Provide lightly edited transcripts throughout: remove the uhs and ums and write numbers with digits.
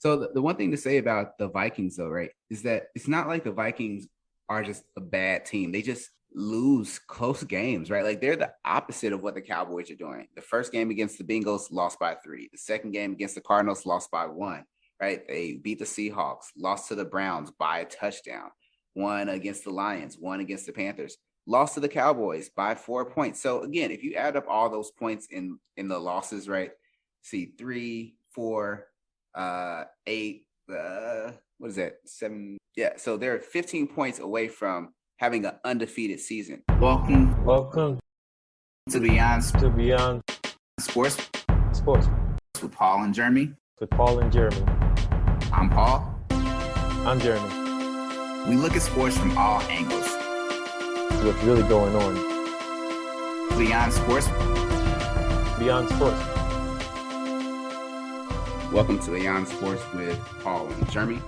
So the one thing to say about the Vikings, though, right, is that it's not like the Vikings are just a bad team. They just lose close games, right? Like they're the opposite of what the Cowboys are doing. The first game against the Bengals lost by 3. The second game against the Cardinals lost by 1, right? They beat the Seahawks, lost to the Browns by a touchdown, won against the Lions, won against the Panthers, lost to the Cowboys by 4 points. So again, if you add up all those points in the losses, right? See 3, 4, 8, what is that? 7. Yeah. So they're 15 points away from having an undefeated season. Welcome to Beyond Sports with Paul and Jeremy. I'm Paul. I'm Jeremy. We look at sports from all angles. What's really going on? Beyond Sports. Welcome to Beyond Sports with Paul and Jeremy.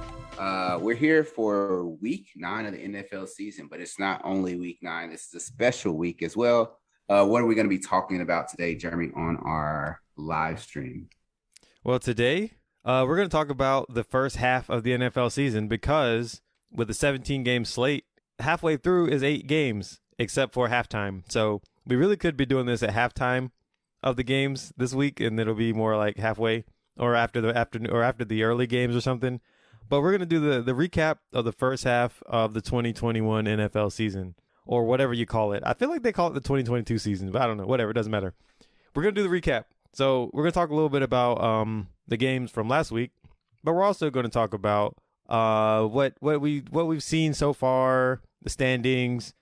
We're here for week 9 of the NFL season, but it's not only week 9. This is a special week as well. What are we going to be talking about today, Jeremy, on our live stream? Well, today we're going to talk about the first half of the NFL season because with the 17-game slate, halfway through is 8 games except for halftime. So we really could be doing this at halftime of the games this week, and it'll be more like halfway or after the early games or something. But we're going to do the recap of the first half of the 2021 NFL season, or whatever you call it. I feel like they call it the 2022 season, but I don't know. Whatever, it doesn't matter. We're going to do the recap. So we're going to talk a little bit about the games from last week, but we're also going to talk about what we've seen so far, the standings,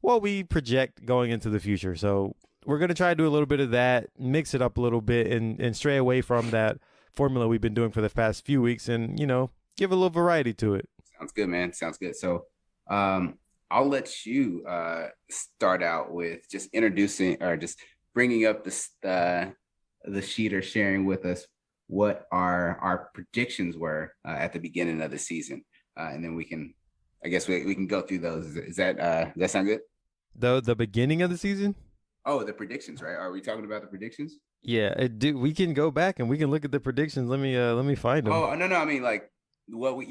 what we project going into the future. So we're going to try to do a little bit of that, mix it up a little bit, and stray away from that formula we've been doing for the past few weeks, and give a little variety to it. Sounds good, man. Sounds good. So I'll let you start out with just introducing or just bringing up the sheet or sharing with us what our predictions were at the beginning of the season, and then we can go through those. Does that sound good? The beginning of the season? Oh, the predictions, right? Are we talking about the predictions? Yeah, we can go back and we can look at the predictions. Let me find them. Oh, no, I mean like what we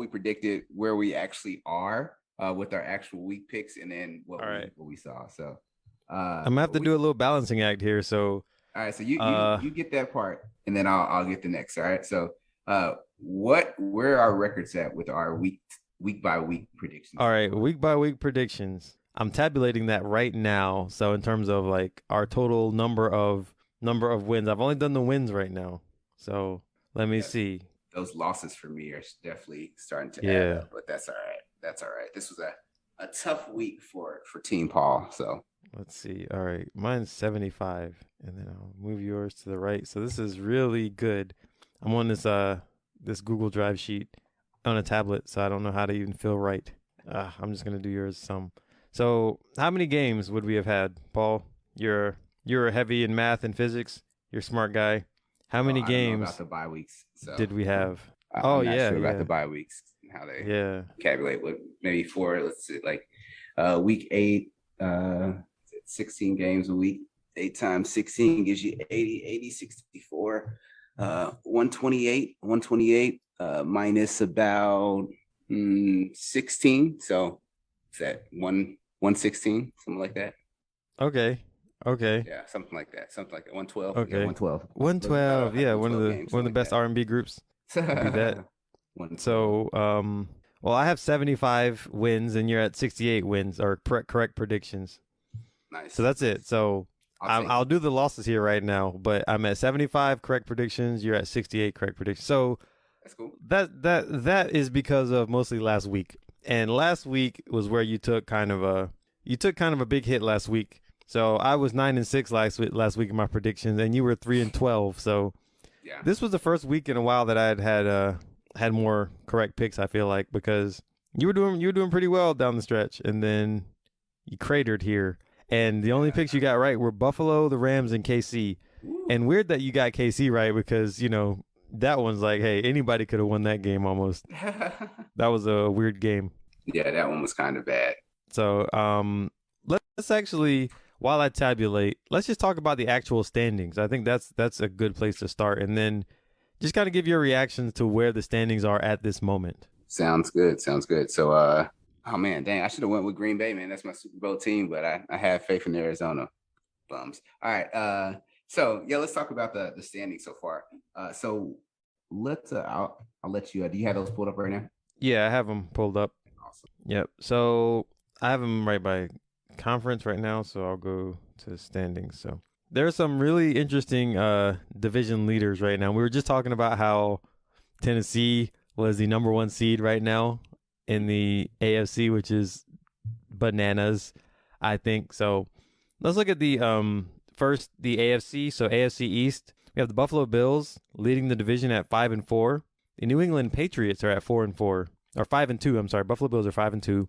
predicted, where we actually are with our actual week picks, and then what we saw. So I'm gonna have to do a little balancing act here. So all right, so you get that part, and then I'll get the next. All right, so where are our records at with our week by week predictions? All right, week by week predictions. I'm tabulating that right now. So in terms of like our total number of wins, I've only done the wins right now. So let me see. Those losses for me are definitely starting to add up, but that's all right. This was a tough week for Team Paul. So let's see. All right, mine's 75, and then I'll move yours to the right. So this is really good. I'm on this Google Drive sheet on a tablet, so I don't know how to even feel right. I'm just gonna do yours some. So how many games would we have had, Paul? You're heavy in math and physics. You're a smart guy. How many games I don't know about the bye weeks, did we have? I'm not sure about the bye weeks and how they calculate what maybe 4. Let's see, like week 8, 16 games a week. 8 times 16 gives you 80, 64, 128 minus about 16. So is that 116, something like that? Okay. Yeah, something like that. 112. Okay. Yeah, 112. 112. Yeah, one of the best R&B groups. Be that. So, well, I have 75 wins, and you're at 68 wins, or correct predictions. Nice. So that's it. So I'll do the losses here right now, but I'm at 75 correct predictions. You're at 68 correct predictions. So that's cool. That is because of mostly last week, and last week was where you took kind of a big hit last week. So I was 9-6 last week in my predictions, and you were 3-12. So yeah, this was the first week in a while that I had more correct picks. I feel like, because you were doing pretty well down the stretch, and then you cratered here. And the only picks you got right were Buffalo, the Rams, and KC. Ooh. And weird that you got KC right, because that one's like, hey, anybody could have won that game almost. That was a weird game. Yeah, that one was kind of bad. So let's actually, while I tabulate, let's just talk about the actual standings. I think that's a good place to start. And then just kind of give your reactions to where the standings are at this moment. Sounds good. So, oh man, dang, I should have went with Green Bay, man. That's my Super Bowl team, but I have faith in Arizona. Bums. All right. So yeah, let's talk about the standings so far. So let's I'll let you. Do you have those pulled up right now? Yeah, I have them pulled up. Awesome. Yep. So I have them right by conference right now. So I'll go to standings. So there are some really interesting division leaders right now. We were just talking about how Tennessee was the number 1 seed right now in the AFC, which is bananas, I think. So let's look at the first the AFC. So AFC East, we have the Buffalo Bills leading the division at 5-4. The New England Patriots are at 4-4 or 5-2. I'm sorry, Buffalo Bills are 5-2.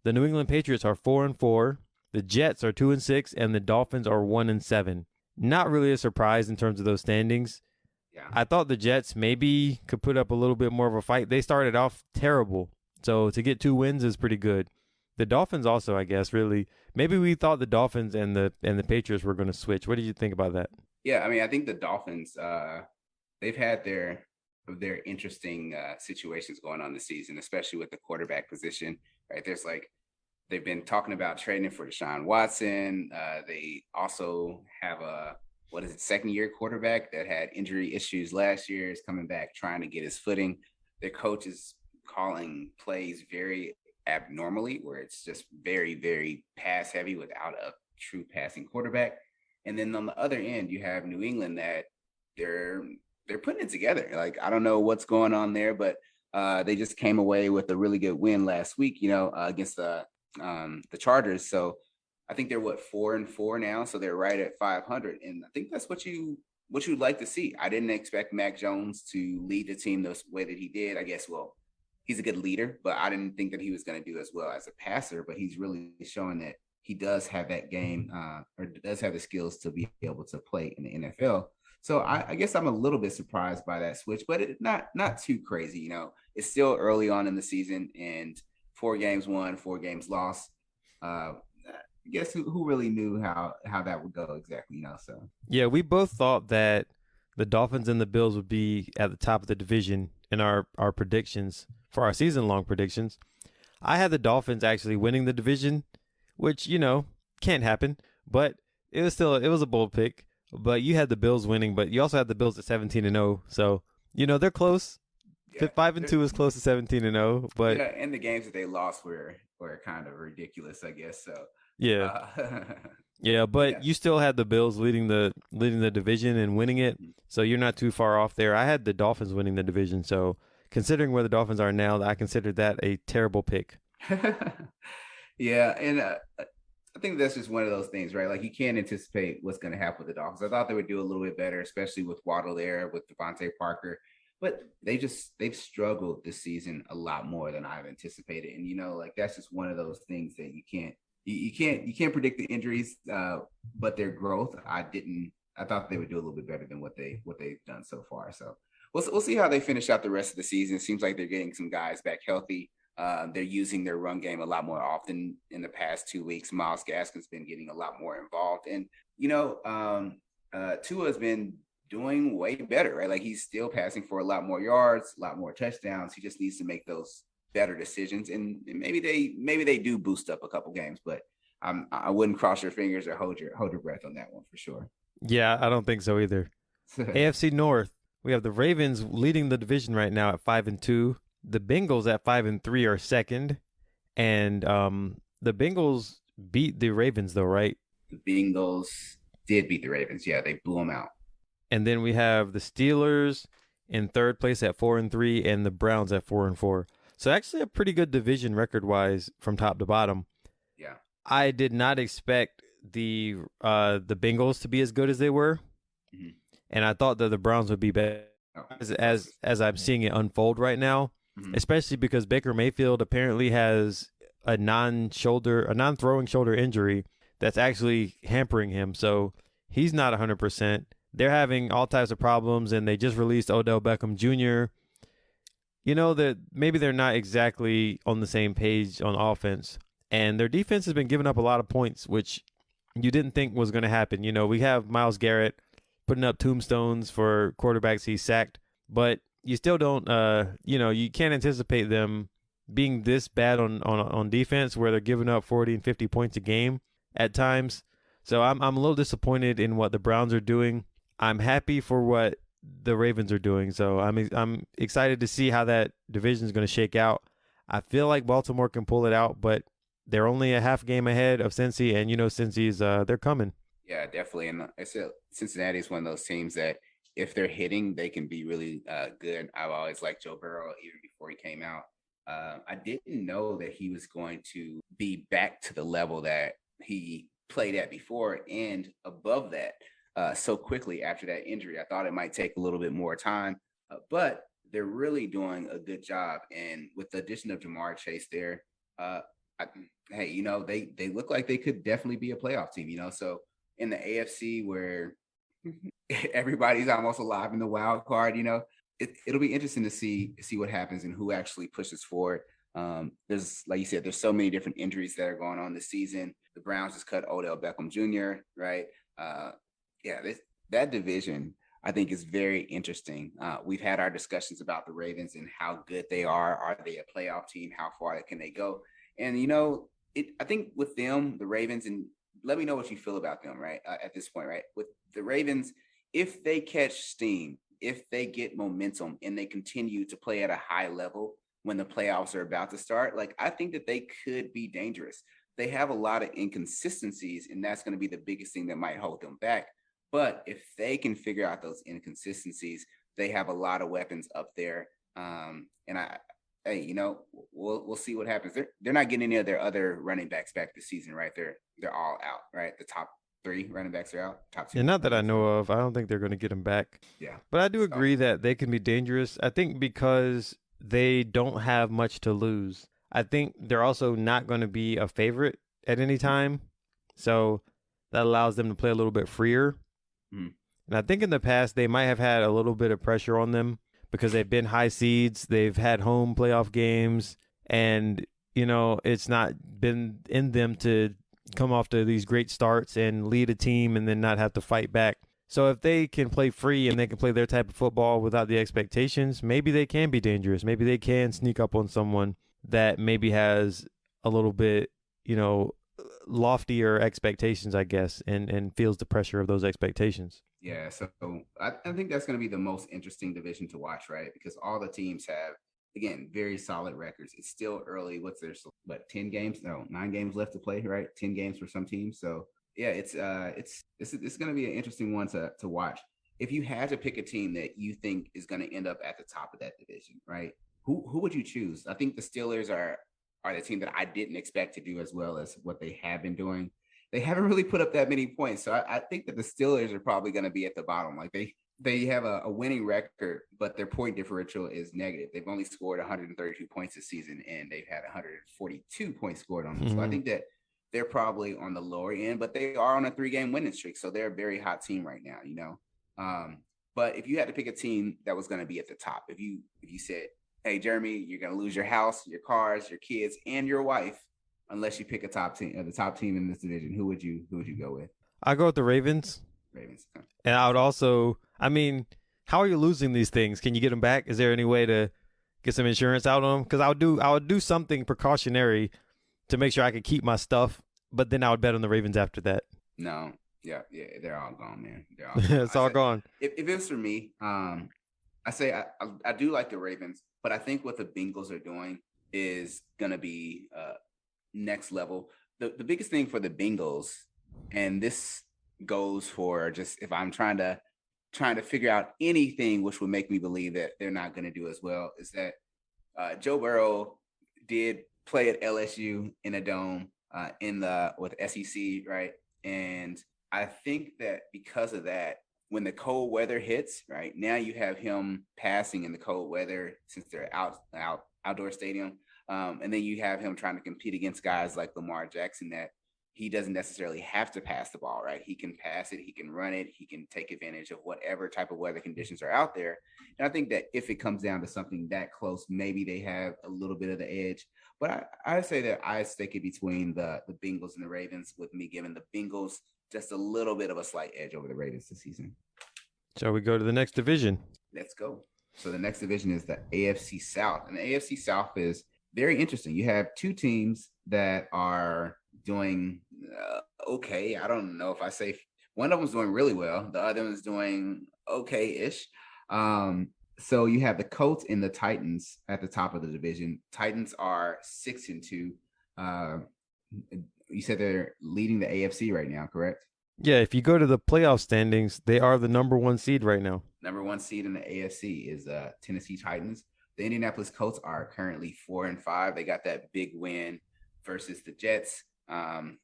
The New England Patriots are 4-4. The Jets are 2-6, and the Dolphins are 1-7. Not really a surprise in terms of those standings. Yeah, I thought the Jets maybe could put up a little bit more of a fight. They started off terrible, so to get 2 wins is pretty good. The Dolphins also, I guess, really. Maybe we thought the Dolphins and the Patriots were going to switch. What did you think about that? Yeah, I mean, I think the Dolphins, they've had their interesting situations going on this season, especially with the quarterback position. Right, they've been talking about trading for Deshaun Watson. They also have a second-year quarterback that had injury issues last year, is coming back trying to get his footing. Their coach is calling plays very abnormally, where it's just very, very pass heavy without a true passing quarterback. And then on the other end, you have New England that they're putting it together. Like, I don't know what's going on there, but they just came away with a really good win last week, against the Chargers. So I think they're 4-4 now, so they're right at 500, and I think that's what you'd like to see. I didn't expect Mac Jones to lead the team the way that he did. I guess, well, he's a good leader, but I didn't think that he was going to do as well as a passer. But he's really showing that he does have that game, or does have the skills to be able to play in the NFL. So I guess I'm a little bit surprised by that switch, but it's not too crazy. It's still early on in the season, and 4 games won, 4 games lost. I guess who really knew how that would go exactly, So yeah, we both thought that the Dolphins and the Bills would be at the top of the division in our predictions for our season-long predictions. I had the Dolphins actually winning the division, which, can't happen, but it was a bold pick. But you had the Bills winning, but you also had the Bills at 17-0. So, they're close. Yeah, 5-2 is close to 17-0, but and the games that they lost were kind of ridiculous, I guess. So yeah, but you still had the Bills leading the division and winning it, so you're not too far off there. I had the Dolphins winning the division, so considering where the Dolphins are now, I considered that a terrible pick. Yeah, and I think that's just one of those things, right? Like, you can't anticipate what's going to happen with the Dolphins. I thought they would do a little bit better, especially with Waddle there, with Devontae Parker. But they've struggled this season a lot more than I've anticipated. And, that's just one of those things that you can't predict the injuries, but their growth, I thought they would do a little bit better than what they've done so far. So we'll see how they finish out the rest of the season. It seems like they're getting some guys back healthy. They're using their run game a lot more often in the past 2 weeks. Myles Gaskin's been getting a lot more involved. And, Tua has been doing way better, right? Like, he's still passing for a lot more yards, a lot more touchdowns. He just needs to make those better decisions. And maybe they do boost up a couple games, but I wouldn't cross your fingers or hold your breath on that one for sure. Yeah, I don't think so either. AFC North, we have the Ravens leading the division right now at 5-2. The Bengals at 5-3 are second, and the Bengals beat the Ravens though, right? The Bengals did beat the Ravens. Yeah, they blew them out. And then we have the Steelers in third place at 4-3, and the Browns at 4-4. So actually a pretty good division record-wise from top to bottom. Yeah, I did not expect the Bengals to be as good as they were, and I thought that the Browns would be better. As I'm seeing it unfold right now. Especially because Baker Mayfield apparently has a non-throwing shoulder injury that's actually hampering him. So he's not 100%. They're having all types of problems, and they just released Odell Beckham Jr. That maybe they're not exactly on the same page on offense. And their defense has been giving up a lot of points, which you didn't think was going to happen. We have Myles Garrett putting up tombstones for quarterbacks he sacked. but you still don't, you can't anticipate them being this bad on defense where they're giving up 40 and 50 points a game at times. So I'm a little disappointed in what the Browns are doing. I'm happy for what the Ravens are doing. So I'm excited to see how that division is going to shake out. I feel like Baltimore can pull it out, but they're only a half game ahead of Cincy, and Cincy's they're coming. Yeah, definitely. And I said Cincinnati is one of those teams that if they're hitting, they can be really good. I've always liked Joe Burrow even before he came out. I didn't know that he was going to be back to the level that he played at before and above that so quickly after that injury. I thought it might take a little bit more time, but they're really doing a good job. And with the addition of Jamar Chase there, they look like they could definitely be a playoff team, So in the AFC where everybody's almost alive in the wild card, it'll be interesting to see what happens and who actually pushes forward. There's, like you said, there's so many different injuries that are going on this season. The Browns just cut Odell Beckham Jr., right? That division, I think, is very interesting. We've had our discussions about the Ravens and how good they are. Are they a playoff team? How far can they go? And, I think with them, the Ravens, and let me know what you feel about them, right, at this point, right? With the Ravens, if they catch steam, if they get momentum and they continue to play at a high level when the playoffs are about to start, I think that they could be dangerous. They have a lot of inconsistencies, and that's going to be the biggest thing that might hold them back. But if they can figure out those inconsistencies, they have a lot of weapons up there. We'll see what happens. They're not getting any of their other running backs back this season, right? They're all out, right? The top 3 running backs are out. Top 2. And not that I know of. I don't think they're going to get them back. Yeah. But I do agree that they can be dangerous. I think because they don't have much to lose. I think they're also not going to be a favorite at any time. So that allows them to play a little bit freer. Mm. And I think in the past, they might have had a little bit of pressure on them because they've been high seeds. They've had home playoff games. And, it's not been in them to come off to these great starts and lead a team and then not have to fight back. So if they can play free and they can play their type of football without the expectations, maybe they can be dangerous. Maybe they can sneak up on someone that maybe has a little bit, loftier expectations, I guess, and feels the pressure of those expectations. Yeah, so I think that's going to be the most interesting division to watch, right? Because all the teams have, again, very solid records. It's still early. 10 games? No, 9 games left to play, right? 10 games for some teams. So yeah, it's going to be an interesting one to watch. If you had to pick a team that you think is going to end up at the top of that division, right? Who would you choose? I think the Steelers are the team that I didn't expect to do as well as what they have been doing. They haven't really put up that many points. So I think that the Steelers are probably going to be at the bottom. They have a winning record, but their point differential is negative. They've only scored 132 points this season, and they've had 142 points scored on them. Mm-hmm. So I think that they're probably on the lower end, but they are on a 3-game winning streak. So they're a very hot team right now, But if you had to pick a team that was going to be at the top, if you said, hey, Jeremy, you're going to lose your house, your cars, your kids, and your wife unless you pick a top team, the top team in this division, who would you go with? I go with the Ravens. And I would also, how are you losing these things? Can you get them back? Is there any way to get some insurance out on them? Because I would do something precautionary to make sure I could keep my stuff, but then I would bet on the Ravens after that. No. Yeah, they're all gone, man. They're all gone. It's all gone. If it was for me, I say I do like the Ravens, but I think what the Bengals are doing is going to be next level. The biggest thing for the Bengals, and this goes for just if I'm trying to figure out anything which would make me believe that they're not going to do as well, is that Joe Burrow did play at LSU in a dome with SEC, right? And I think that because of that, when the cold weather hits, right, now you have him passing in the cold weather since they're outdoor stadium. And then you have him trying to compete against guys like Lamar Jackson that he doesn't necessarily have to pass the ball, right? He can pass it, he can run it, he can take advantage of whatever type of weather conditions are out there. And I think that if it comes down to something that close, maybe they have a little bit of the edge. But I say that I stick it between the Bengals and the Ravens, with me giving the Bengals just a little bit of a slight edge over the Ravens this season. Shall we go to the next division? Let's go. So the next division is the AFC South. And the AFC South is very interesting. You have two teams that are doing okay. I don't know if I say one of them's doing really well. The other one's doing okay-ish. So you have the Colts and the Titans at the top of the division. Titans are 6-2. You said they're leading the AFC right now, correct? Yeah, if you go to the playoff standings, they are the number one seed right now. Number one seed in the AFC is Tennessee Titans. The Indianapolis Colts are currently 4-5. They got that big win versus the Jets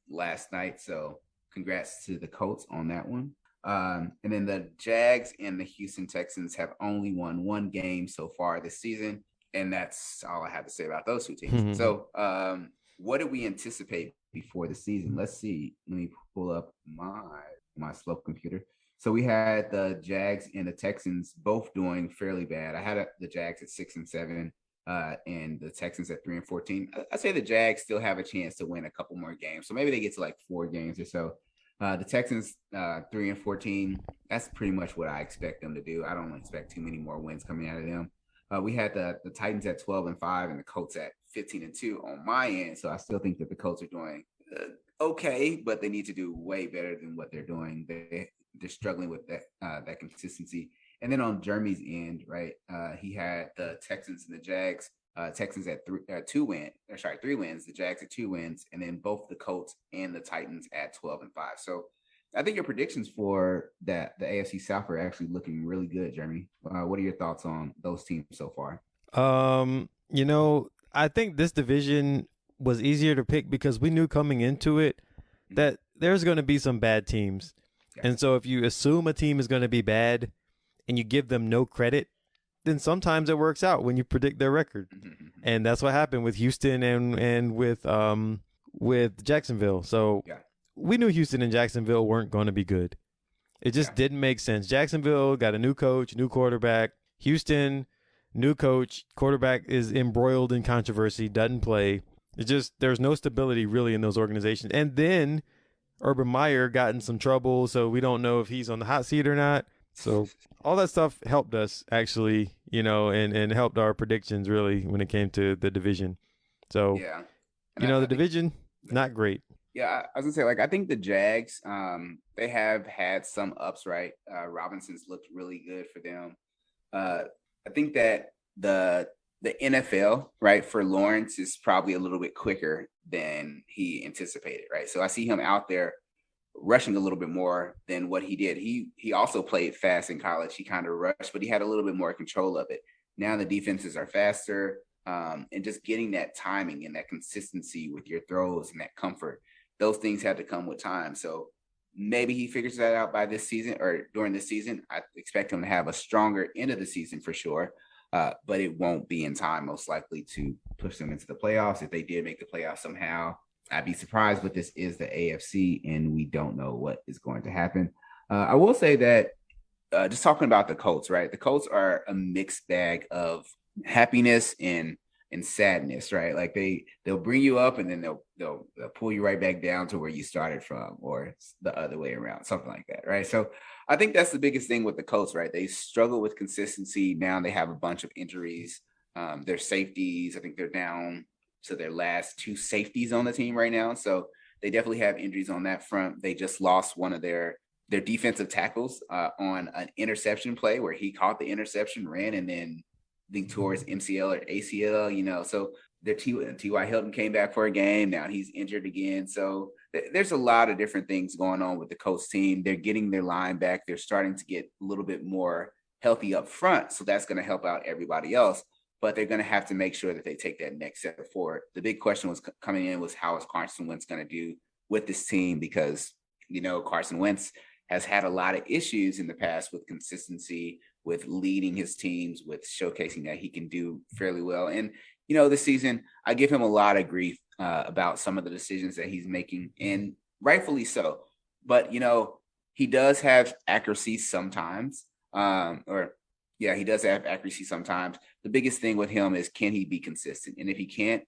last night. So congrats to the Colts on that one. And then the Jags and the Houston Texans have only won one game so far this season. And that's all I have to say about those two teams. So what do we anticipate before the season? Let's see. Let me pull up my slow computer. So we had the Jags and the Texans both doing fairly bad. I had the Jags at 6-7 and the Texans at 3-14. I'd say the Jags still have a chance to win a couple more games. So maybe they get to like 4 games or so. The Texans 3-14. That's pretty much what I expect them to do. I don't expect too many more wins coming out of them. We had the Titans at 12-5 and the Colts at 15-2 on my end. So I still think that the Colts are doing okay, but they need to do way better than what they're doing. They're struggling with that consistency. And then on Jeremy's end, right, he had the Texans and the Jags. Texans at 3 wins. The Jags at 2 wins, and then both the Colts and the Titans at 12-5. So I think your predictions for the AFC South are actually looking really good, Jeremy. What are your thoughts on those teams so far? I think this division was easier to pick because we knew coming into it that there's going to be some bad teams. Yeah. And so if you assume a team is going to be bad and you give them no credit, then sometimes it works out when you predict their record. And that's what happened with Houston and with Jacksonville. So we knew Houston and Jacksonville weren't going to be good. It just didn't make sense. Jacksonville got a new coach, new quarterback. Houston, new coach, quarterback is embroiled in controversy, doesn't play. It's just there's no stability really in those organizations. And then Urban Meyer got in some trouble, so we don't know if he's on the hot seat or not. So all that stuff helped us actually, and helped our predictions really when it came to the division. So, the division, not great. Yeah, I was gonna say, I think the Jags, they have had some ups, right? Robinson's looked really good for them. I think that the NFL, right, for Lawrence is probably a little bit quicker than he anticipated, right? So I see him out there rushing a little bit more than what he did. He also played fast in college. He kind of rushed, but he had a little bit more control of it. Now the defenses are faster, and just getting that timing and that consistency with your throws and that comfort, those things had to come with time. So maybe he figures that out by this season or during this season. I expect him to have a stronger end of the season for sure, but it won't be in time most likely to push them into the playoffs. If they did make the playoffs somehow, I'd be surprised, but this is the AFC, and we don't know what is going to happen. I will say that just talking about the Colts, right? The Colts are a mixed bag of happiness and sadness, right? Like they'll bring you up, and then they'll pull you right back down to where you started from, or the other way around, something like that, right? So I think that's the biggest thing with the Colts, right? They struggle with consistency. Now they have a bunch of injuries. Their safeties, I think they're down to their last 2 safeties on the team right now. So they definitely have injuries on that front. They just lost one of their defensive tackles on an interception play where he caught the interception, ran, and then linked towards MCL or ACL, so their T.Y. Hilton came back for a game. Now he's injured again. So there's a lot of different things going on with the Colts team. They're getting their line back. They're starting to get a little bit more healthy up front. So that's going to help out everybody else. But they're going to have to make sure that they take that next step forward. The big question was coming in was how is Carson Wentz going to do with this team? Because, Carson Wentz has had a lot of issues in the past with consistency, with leading his teams, with showcasing that he can do fairly well. And, this season, I give him a lot of grief about some of the decisions that he's making, and rightfully so. But, he does have accuracy sometimes, he does have accuracy sometimes. The biggest thing with him is, can he be consistent? And if he can't,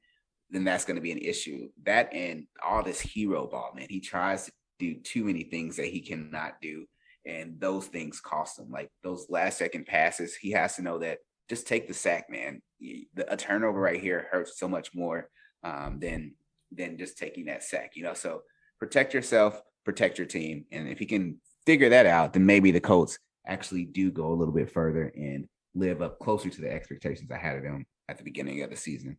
then that's going to be an issue. That and all this hero ball, man. He tries to do too many things that he cannot do. And those things cost him. Like those last second passes, he has to know that just take the sack, man. A turnover right here hurts so much more than just taking that sack, So protect yourself, protect your team. And if you can figure that out, then maybe the Colts actually do go a little bit further and live up closer to the expectations I had of them at the beginning of the season.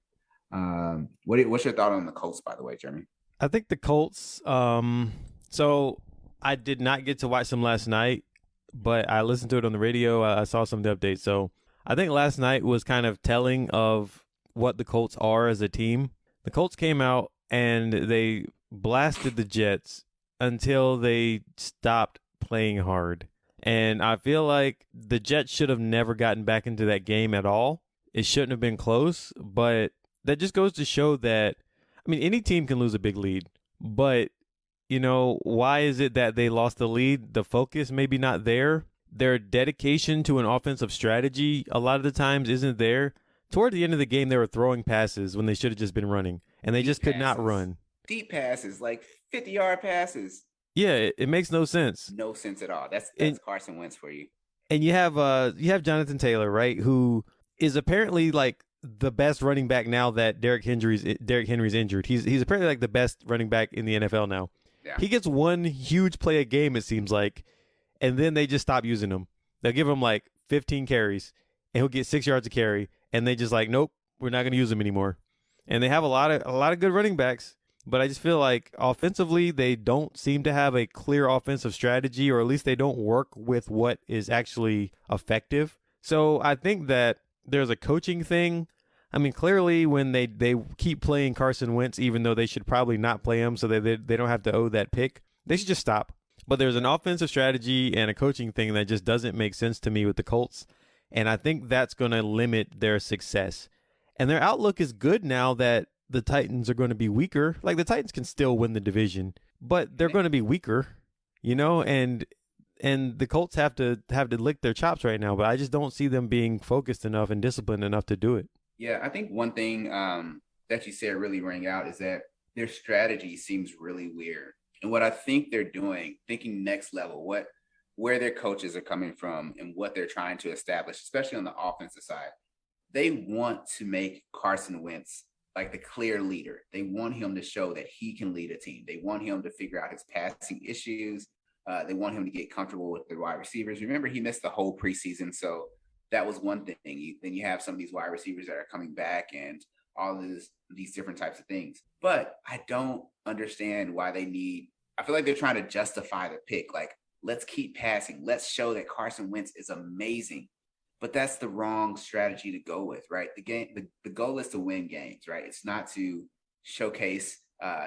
What's your thought on the Colts, by the way, Jeremy? I think the Colts, so I did not get to watch them last night, but I listened to it on the radio. I saw some of the updates. So I think last night was kind of telling of what the Colts are as a team. The Colts came out and they blasted the Jets until they stopped playing hard. And I feel like the Jets should have never gotten back into that game at all. It shouldn't have been close, but that just goes to show that, I mean, any team can lose a big lead, but, why is it that they lost the lead? The focus maybe not there. Their dedication to an offensive strategy a lot of the times isn't there. Toward the end of the game, they were throwing passes when they should have just been running, and they just could not run. Deep passes, like 50-yard passes. Yeah, it makes no sense. No sense at all. That's Carson Wentz for you. And you have Jonathan Taylor, right, who is apparently like the best running back now that Derrick Henry's injured. He's apparently like the best running back in the NFL now. Yeah. He gets one huge play a game, it seems like, and then they just stop using him. They'll give him like 15 carries, and he'll get 6 yards a carry, and they just like, nope, we're not going to use him anymore. And they have a lot of good running backs, but I just feel like offensively they don't seem to have a clear offensive strategy, or at least they don't work with what is actually effective. So I think that there's a coaching thing. I mean, clearly when they keep playing Carson Wentz, even though they should probably not play him so they don't have to owe that pick, they should just stop. But there's an offensive strategy and a coaching thing that just doesn't make sense to me with the Colts. And I think that's going to limit their success. And their outlook is good now that the Titans are going to be weaker. Like, the Titans can still win the division, but they're going to be weaker, and the Colts have to lick their chops right now, but I just don't see them being focused enough and disciplined enough to do it. Yeah, I think one thing that you said really rang out is that their strategy seems really weird. And what I think they're doing, thinking next level, where their coaches are coming from and what they're trying to establish, especially on the offensive side, they want to make Carson Wentz like the clear leader. They want him to show that he can lead a team. They want him to figure out his passing issues. They want him to get comfortable with the wide receivers. Remember, he missed the whole preseason, so that was one thing. Then you have some of these wide receivers that are coming back and all of these different types of things. But I don't understand why I feel like they're trying to justify the pick. Like, let's keep passing. Let's show that Carson Wentz is amazing. But that's the wrong strategy to go with, right? The goal is to win games, right? It's not to showcase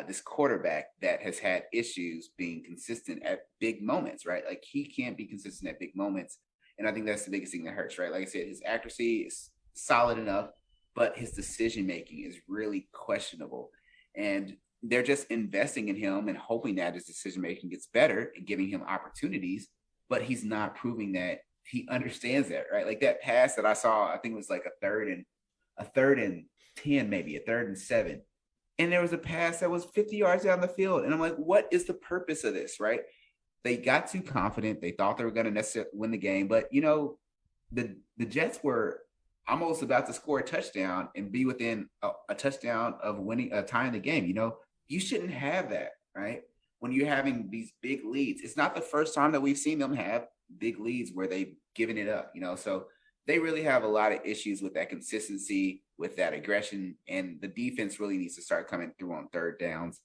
this quarterback that has had issues being consistent at big moments, right? Like, he can't be consistent at big moments. And I think that's the biggest thing that hurts, right? Like I said, his accuracy is solid enough, but his decision-making is really questionable. And they're just investing in him and hoping that his decision-making gets better and giving him opportunities, but he's not proving that he understands that, right? Like that pass that I saw, I think it was like a third and 10, maybe a 3rd and 7. And there was a pass that was 50 yards down the field. And I'm like, what is the purpose of this, right? They got too confident. They thought they were going to necessarily win the game. But, the Jets were almost about to score a touchdown and be within a touchdown of winning, tying the game. You shouldn't have that, right? When you're having these big leads. It's not the first time that we've seen them have big leads where they've given it up, so they really have a lot of issues with that consistency, with that aggression, and the defense really needs to start coming through on third downs.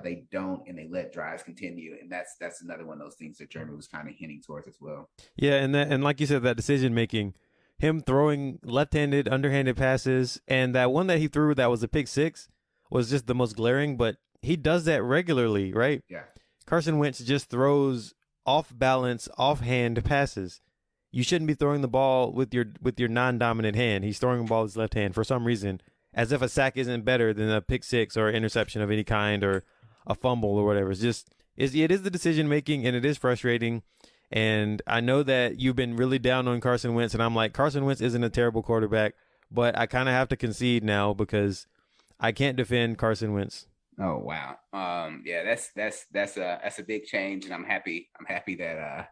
They don't, and they let drives continue, and that's another one of those things that Jeremy was kind of hinting towards as well. Yeah, and like you said, that decision making, him throwing left-handed, underhanded passes, and that one that he threw that was a pick six was just the most glaring. But he does that regularly, right? Yeah. Carson Wentz just throws off-balance, off-hand passes. You shouldn't be throwing the ball with your non-dominant hand. He's throwing the ball with his left hand for some reason, as if a sack isn't better than a pick six or interception of any kind or a fumble or whatever. It is the decision making, and it is frustrating. And I know that you've been really down on Carson Wentz, and I'm like, Carson Wentz isn't a terrible quarterback, but I kind of have to concede now because I can't defend Carson Wentz. Oh wow. Yeah, that's a big change, and I'm happy that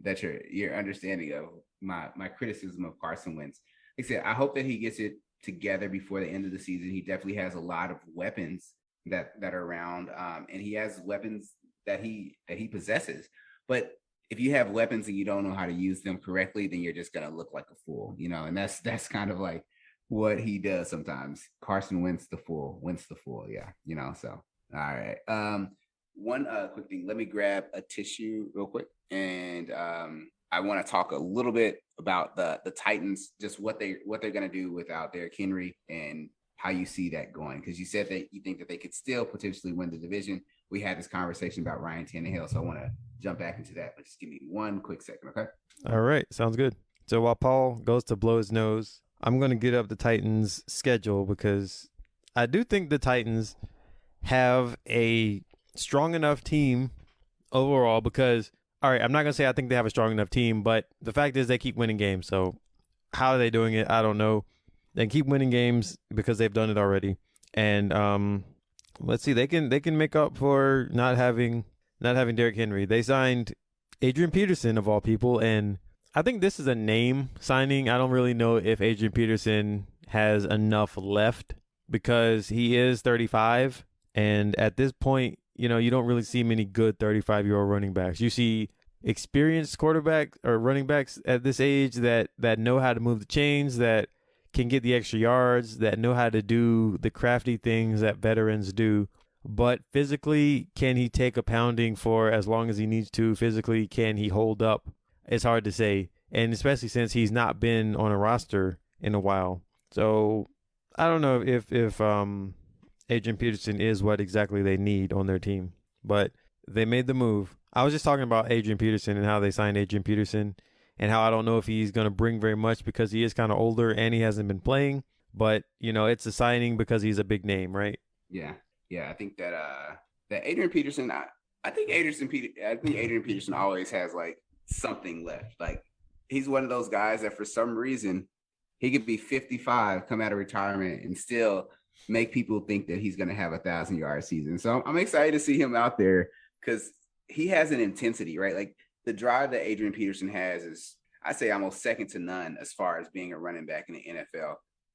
that you're understanding of my criticism of Carson Wentz. like I said, I hope that he gets it together before the end of the season. He definitely has a lot of weapons that are around, and he has weapons that he possesses. But if you have weapons and you don't know how to use them correctly, then you're just gonna look like a fool, and that's kind of like what he does sometimes. Carson Wentz the fool, yeah, So all right. One quick thing. Let me grab a tissue real quick, and I want to talk a little bit about the Titans, just what they're going to do without Derrick Henry, and how you see that going. Because you said that you think that they could still potentially win the division. We had this conversation about Ryan Tannehill, so I want to jump back into that. But just give me one quick second, okay? All right, sounds good. So while Paul goes to blow his nose, I'm going to get up the Titans' schedule because I do think the Titans have a strong enough team overall because, all right, I'm not going to say I think they have a strong enough team, but the fact is they keep winning games. So how are they doing it? I don't know. They keep winning games because they've done it already. And let's see, they can make up for not having Derrick Henry. They signed Adrian Peterson of all people, and I think this is a name signing. I don't really know if Adrian Peterson has enough left because he is 35, and at this point, you don't really see many good 35-year-old running backs. You see experienced quarterback or running backs at this age that know how to move the chains, that can get the extra yards, that know how to do the crafty things that veterans do. But physically, can he take a pounding for as long as he needs to? Physically, can he hold up? It's hard to say, and especially since he's not been on a roster in a while. So I don't know if Adrian Peterson is what exactly they need on their team, but they made the move. I was just talking about Adrian Peterson and how they signed Adrian Peterson and how I don't know if he's going to bring very much because he is kind of older and he hasn't been playing, but it's a signing because he's a big name, right? Yeah. I think that Adrian Peterson, I think Adrian Peterson always has like something left. Like he's one of those guys that for some reason he could be 55, come out of retirement, and still make people think that he's going to have 1,000-yard season. So I'm excited to see him out there because he has an intensity, right? Like the drive that Adrian Peterson has is, I say, almost second to none as far as being a running back in the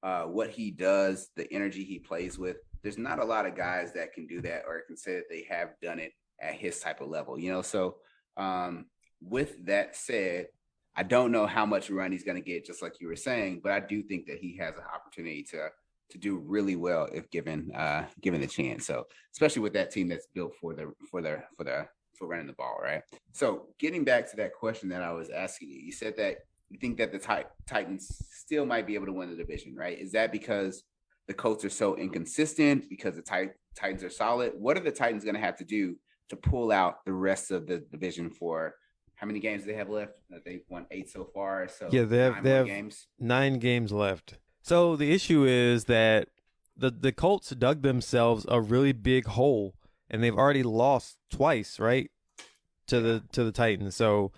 NFL. What he does, the energy he plays with, there's not a lot of guys that can do that or can say that they have done it at his type of level, So with that said, I don't know how much run he's going to get, just like you were saying, but I do think that he has an opportunity to do really well if given the chance. So especially with that team that's built for running the ball, right? So getting back to that question that I was asking you said that you think that the Titans still might be able to win the division, right? Is that because the Colts are so inconsistent, because the Titans are solid? What are the Titans going to have to do to pull out the rest of the division? For how many games do they have left? They've won 8 so far. So yeah, they have games. 9 games left. So the issue is that the Colts dug themselves a really big hole, and they've already lost twice, right, to the Titans. So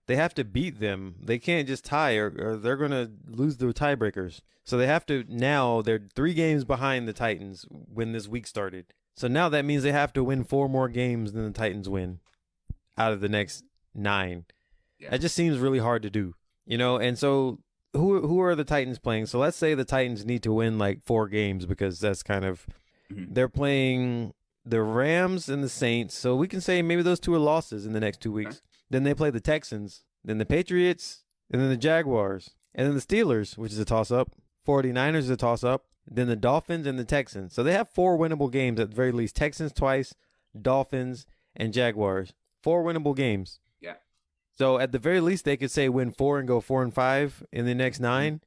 they have to beat them. They can't just tie, or they're going to lose the tiebreakers. So they have to now. They're 3 games behind the Titans when this week started. So now that means they have to win 4 more games than the Titans win out of the next 9. Yeah. That just seems really hard to do, And so who are the Titans playing? So let's say the Titans need to win like 4 games because that's kind of they're playing the Rams and the Saints. So we can say maybe those 2 are losses in the next 2 weeks. Okay. Then they play the Texans, then the Patriots, and then the Jaguars, and then the Steelers, which is a toss-up. 49ers is a toss-up. Then the Dolphins and the Texans. So they have 4 winnable games at the very least. Texans twice, Dolphins, and Jaguars. 4 winnable games. Yeah. So at the very least, they could say win 4 and go 4-5 in the next 9.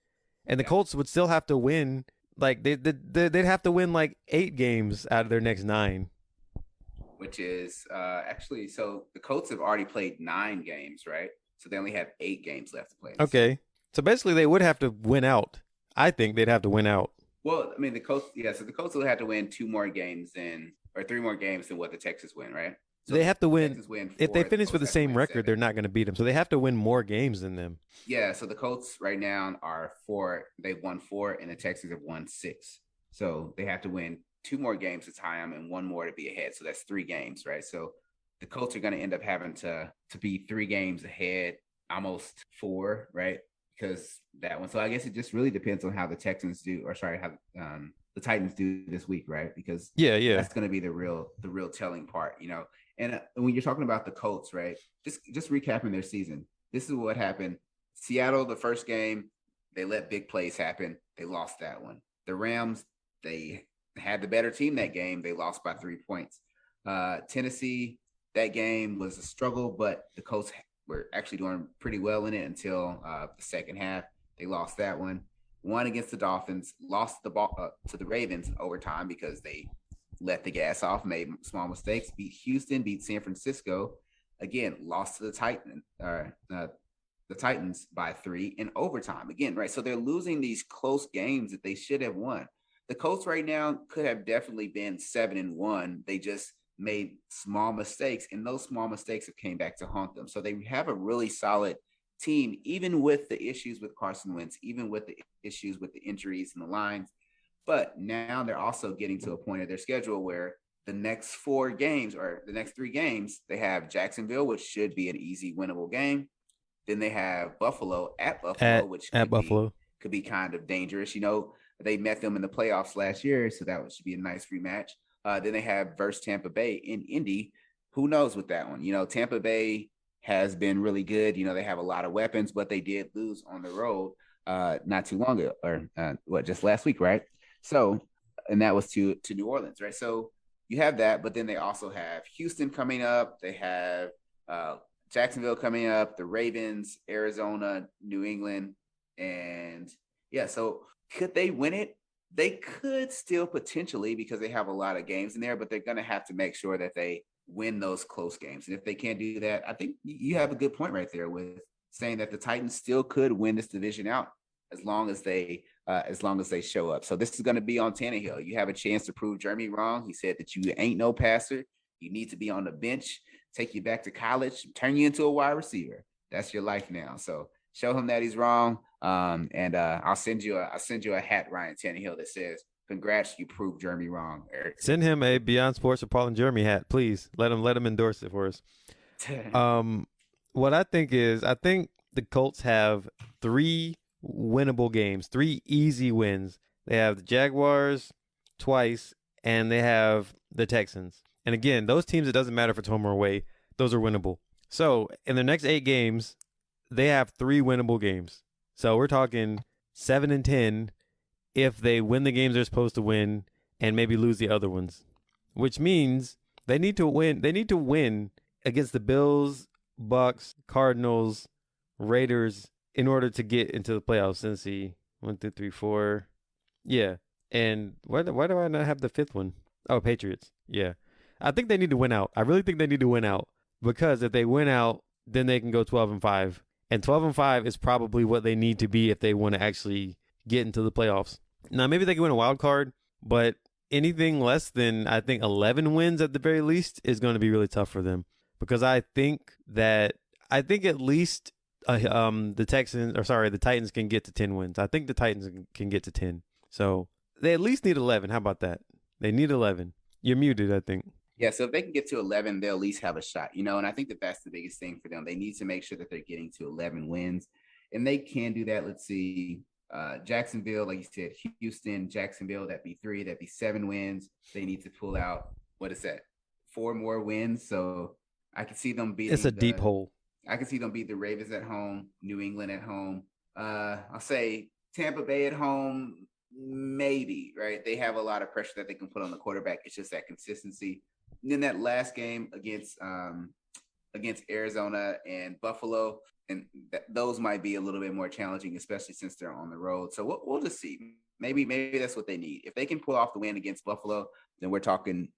And the Colts would still have to win. Like they'd have to win like 8 games out of their next 9. Which is actually, so the Colts have already played 9 games, right? So they only have 8 games left to play. Okay. So basically they would have to win out. I think they'd have to win out. Well, I mean, the Colts will have to win 2 more games or 3 more games than what the Texans win, right? So they have to win. If they finish the with the same record, 7. they're not going to beat them. So they have to win more games than them. Yeah. So the Colts right now are 4. They've won 4, and the Texans have won 6. So they have to win 2 more games to tie them and 1 more to be ahead. So that's 3 games, right? So the Colts are going to end up having to be 3 games ahead, almost 4, right? because that one. So I guess it just really depends on how the Texans do, or sorry, how the Titans do this week, right? Because Yeah. that's going to be the real telling part, you know. And when you're talking about the Colts, right? Just recapping their season. This is what happened. Seattle, the first game, they let big plays happen. They lost that one. The Rams, they had the better team that game. They lost by 3 points. Tennessee, that game was a struggle, but the Colts were actually doing pretty well in it until the second half. They lost that one. Won against the Dolphins, lost the ball to the Ravens in overtime because they let the gas off, made small mistakes, beat Houston, beat San Francisco. Again, lost to the Titans by 3 in overtime. Again, right? So they're losing these close games that they should have won. The Colts right now could have definitely been 7-1. They just made small mistakes, and those small mistakes have came back to haunt them. So they have a really solid team, even with the issues with Carson Wentz, even with the issues with the injuries and the lines. But now they're also getting to a point of their schedule where the next 4 games or the next 3 games, they have Jacksonville, which should be an easy winnable game. Then they have Buffalo at Buffalo, which could be kind of dangerous. You know, they met them in the playoffs last year, so that should be a nice rematch. Then they have versus Tampa Bay in Indy. Who knows with that one? You know, Tampa Bay has been really good. You know, they have a lot of weapons, but they did lose on the road not too long ago, or just last week, right? So, and that was to New Orleans, right? So you have that, but then they also have Houston coming up. They have Jacksonville coming up, the Ravens, Arizona, New England, and yeah. So could they win it? They could still potentially, because they have a lot of games in there, but they're going to have to make sure that they win those close games. And if they can't do that, I think you have a good point right there with saying that the Titans still could win this division out as long as they show up. So this is going to be on Tannehill. You have a chance to prove Jeremy wrong. He said that you ain't no passer. You need to be on the bench, take you back to college, turn you into a wide receiver. That's your life now. So show him that he's wrong. And I'll send you a hat, Ryan Tannehill, that says, "Congrats, you proved Jeremy wrong." Eric. Send him a Beyond Sports or Paul and Jeremy hat, please. Let him endorse it for us. What I think the Colts have 3 winnable games, 3 easy wins. They have the Jaguars twice, and they have the Texans. And again, those teams, it doesn't matter if it's home or away. Those are winnable. So in the next 8 games, they have 3 winnable games. So we're talking 7-10 if they win the games they're supposed to win and maybe lose the other ones, which means they need to win. They need to win against the Bills, Bucks, Cardinals, Raiders in order to get into the playoffs. Let's see, 1, 2, 3, 4. Yeah. And why do I not have the 5th one? Oh, Patriots. Yeah. I think they need to win out. I really think they need to win out, because if they win out, then they can go 12-5. And 12-5 is probably what they need to be if they want to actually get into the playoffs. Now, maybe they can win a wild card, but anything less than, I think, 11 wins at the very least is going to be really tough for them, because I think at least the Titans can get to 10 wins. I think the Titans can get to 10. So they at least need 11. How about that? They need 11. You're muted, I think. Yeah, so if they can get to 11, they'll at least have a shot, you know, and I think that that's the biggest thing for them. They need to make sure that they're getting to 11 wins, and they can do that. Let's see, Jacksonville, like you said, Houston, Jacksonville, that'd be 3, that'd be 7 wins. They need to pull out, 4 more wins. So I can see them beating. It's a deep hole. I can see them beat the Ravens at home, New England at home. I'll say Tampa Bay at home, maybe, right? They have a lot of pressure that they can put on the quarterback. It's just that consistency. And then that last game against Arizona and Buffalo, and those might be a little bit more challenging, especially since they're on the road. So we'll just see. Maybe that's what they need. If they can pull off the win against Buffalo, then we're talking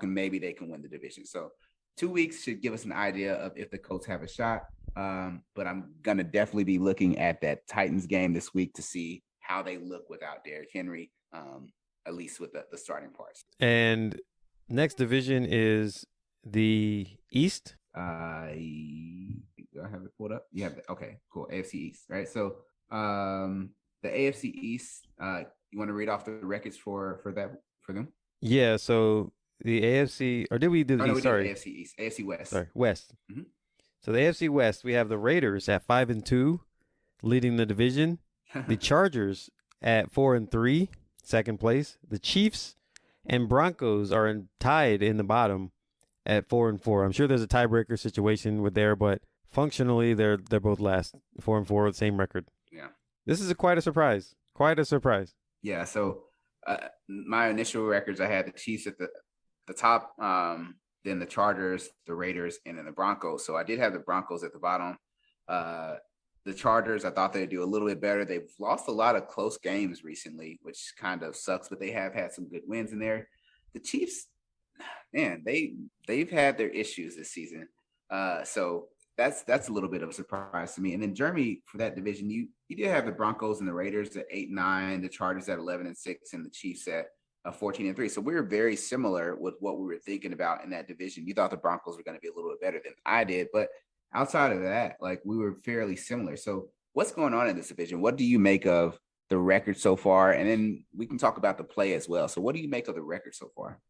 maybe they can win the division. So 2 weeks should give us an idea of if the Colts have a shot. But I'm gonna definitely be looking at that Titans game this week to see how they look without Derrick Henry, at least with the starting parts. And next division is the East. Do I have it pulled up? You have it. Okay, cool. AFC East, right? So the AFC East, you want to read off the records for them? Yeah, so the AFC, or did we do the East? Sorry. AFC East, AFC West. Sorry, West. Mm-hmm. So the AFC West, we have the Raiders at 5-2, leading the division. The Chargers at 4-3, second place. The Chiefs and Broncos are tied in the bottom at 4-4. I'm sure there's a tiebreaker situation with there, but functionally they're both last, 4-4 with the same record. Yeah. This is quite a surprise. Quite a surprise. Yeah. So my initial records, I had the Chiefs at the top, then the Chargers, the Raiders, and then the Broncos. So I did have the Broncos at the bottom. The Chargers, I thought they'd do a little bit better. They've lost a lot of close games recently, which kind of sucks, but they have had some good wins in there. The Chiefs, man, they've had their issues this season. So that's a little bit of a surprise to me. And then Jeremy, for that division, you did have the Broncos and the Raiders at 8-9, the Chargers at 11-6, and the Chiefs at 14-3. So we were very similar with what we were thinking about in that division. You thought the Broncos were going to be a little bit better than I did, but outside of that, like, we were fairly similar. So what's going on in this division? What do you make of the record so far? And then we can talk about the play as well. So what do you make of the record so far?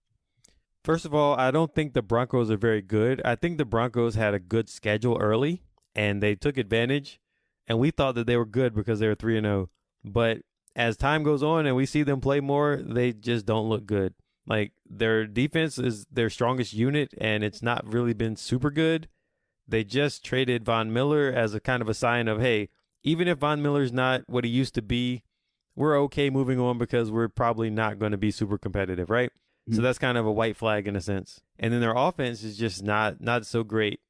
First of all, I don't think the Broncos are very good. I think the Broncos had a good schedule early, and they took advantage. And we thought that they were good because they were 3-0. But as time goes on and we see them play more, they just don't look good. Like, their defense is their strongest unit, and it's not really been super good. They just traded Von Miller as a kind of a sign of, hey, even if Von Miller's not what he used to be, we're okay moving on because we're probably not going to be super competitive, right? Mm-hmm. So that's kind of a white flag in a sense. And then their offense is just not so great.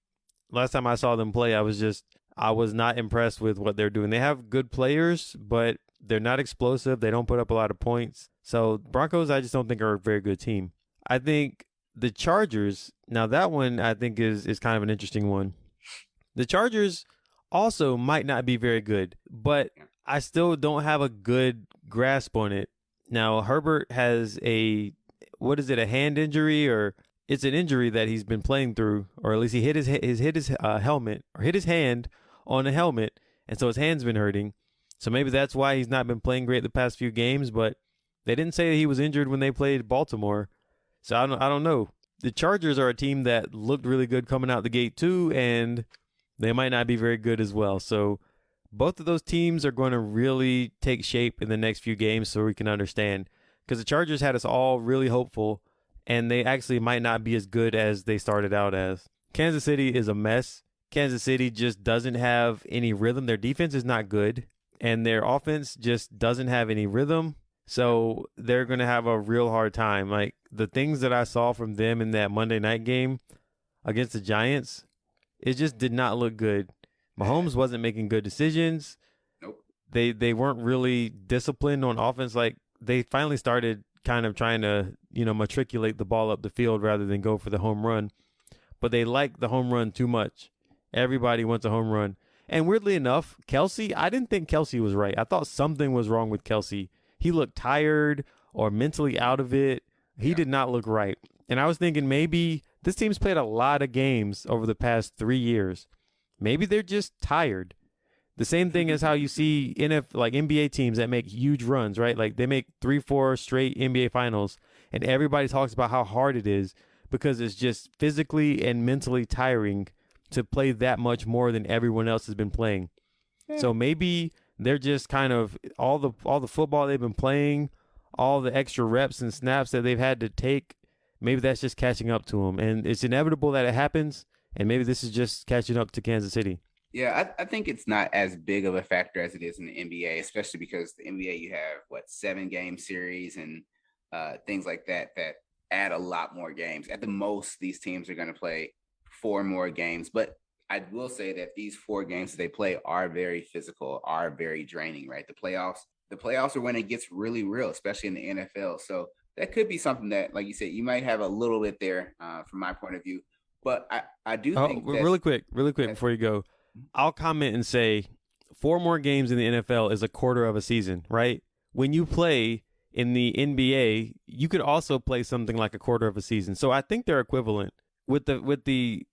Last time I saw them play, I was not impressed with what they're doing. They have good players, but they're not explosive. They don't put up a lot of points. So Broncos, I just don't think are a very good team. I think the Chargers, now that one I think is kind of an interesting one. The Chargers also might not be very good, but I still don't have a good grasp on it. Now, Herbert has a hand injury, or it's an injury that he's been playing through, or at least he hit his helmet, or hit his hand on a helmet, and so his hand's been hurting. So maybe that's why he's not been playing great the past few games, but they didn't say that he was injured when they played Baltimore. So I don't know. The Chargers are a team that looked really good coming out the gate too, and they might not be very good as well. So both of those teams are going to really take shape in the next few games so we can understand. Because the Chargers had us all really hopeful, and they actually might not be as good as they started out as. Kansas City is a mess. Kansas City just doesn't have any rhythm. Their defense is not good, and their offense just doesn't have any rhythm. So they're going to have a real hard time. Like, the things that I saw from them in that Monday night game against the Giants, it just did not look good. Mahomes wasn't making good decisions. Nope. They weren't really disciplined on offense. Like, they finally started kind of trying to, matriculate the ball up the field rather than go for the home run. But they liked the home run too much. Everybody wants a home run. And weirdly enough, Kelsey, I didn't think Kelsey was right. I thought something was wrong with Kelsey. He looked tired or mentally out of it. He did not look right. And I was thinking maybe this team's played a lot of games over the past 3 years. Maybe they're just tired. The same thing as how you see NBA teams that make huge runs, right? Like, they make 3-4 straight NBA finals, and everybody talks about how hard it is because it's just physically and mentally tiring to play that much more than everyone else has been playing. Yeah. So maybe they're just kind of all the football they've been playing, all the extra reps and snaps that they've had to take, maybe that's just catching up to them. And it's inevitable that it happens, and maybe this is just catching up to Kansas City. Yeah, I think it's not as big of a factor as it is in the NBA, especially because the NBA, you have, 7-game series and things like that add a lot more games. At the most, these teams are going to play 4 more games. But I will say that these 4 games that they play are very physical, are very draining, right? The playoffs are when it gets really real, especially in the NFL. So that could be something that, like you said, you might have a little bit there from my point of view. But I do think that, really quick before you go, I'll comment and say 4 more games in the NFL is a quarter of a season, right? When you play in the NBA, you could also play something like a quarter of a season. So I think they're equivalent with the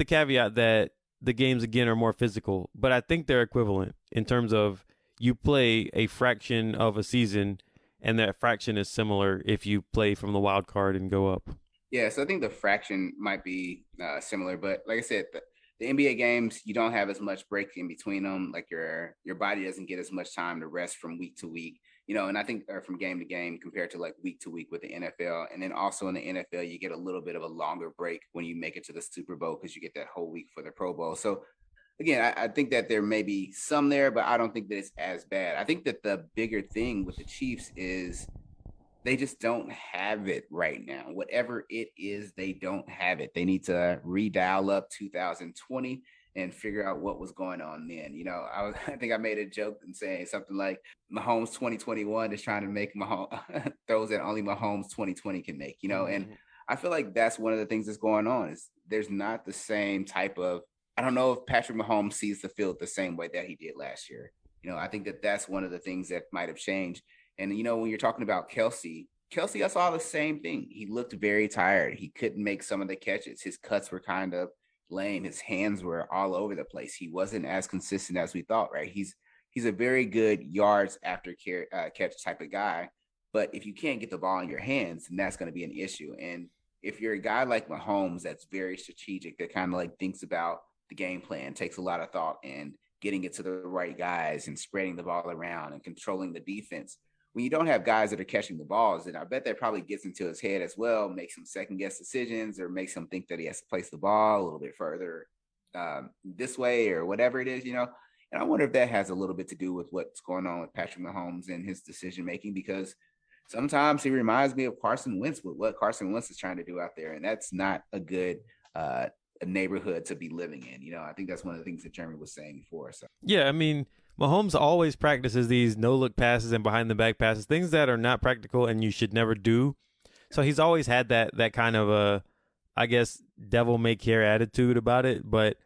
caveat that the games again are more physical, but I think they're equivalent in terms of you play a fraction of a season, and that fraction is similar if you play from the wild card and go up. Yeah, so I think the fraction might be similar, but like I said, the NBA games, you don't have as much break in between them. Like your body doesn't get as much time to rest from week to week, and I think from game to game compared to like week to week with the NFL. And then also in the NFL, you get a little bit of a longer break when you make it to the Super Bowl because you get that whole week for the Pro Bowl. So again, I think that there may be some there, but I don't think that it's as bad. I think that the bigger thing with the Chiefs is they just don't have it right now. Whatever it is, they don't have it. They need to redial up 2020 and figure out what was going on then. I think I made a joke and saying something like Mahomes 2021 is trying to make Mahomes throws that only Mahomes 2020 can make, and I feel like that's one of the things that's going on is there's not the same type of, I don't know if Patrick Mahomes sees the field the same way that he did last year. I think that that's one of the things that might have changed. And, when you're talking about Kelsey, I saw the same thing. He looked very tired. He couldn't make some of the catches. His cuts were kind of lame. His hands were all over the place. He wasn't as consistent as we thought, right? He's a very good yards after catch type of guy. But if you can't get the ball in your hands, then that's going to be an issue. And if you're a guy like Mahomes that's very strategic, that kind of like thinks about the game plan, takes a lot of thought and getting it to the right guys and spreading the ball around and controlling the defense, when you don't have guys that are catching the balls, then I bet that probably gets into his head as well, makes him second guess decisions or makes him think that he has to place the ball a little bit further this way or whatever it is, And I wonder if that has a little bit to do with what's going on with Patrick Mahomes and his decision making, because sometimes he reminds me of Carson Wentz with what Carson Wentz is trying to do out there. And that's not a good a neighborhood to be living in. I think that's one of the things that Jeremy was saying before. So yeah, I mean, Mahomes always practices these no-look passes and behind-the-back passes, things that are not practical and you should never do. So he's always had that kind of a, I guess, devil-may-care attitude about it. But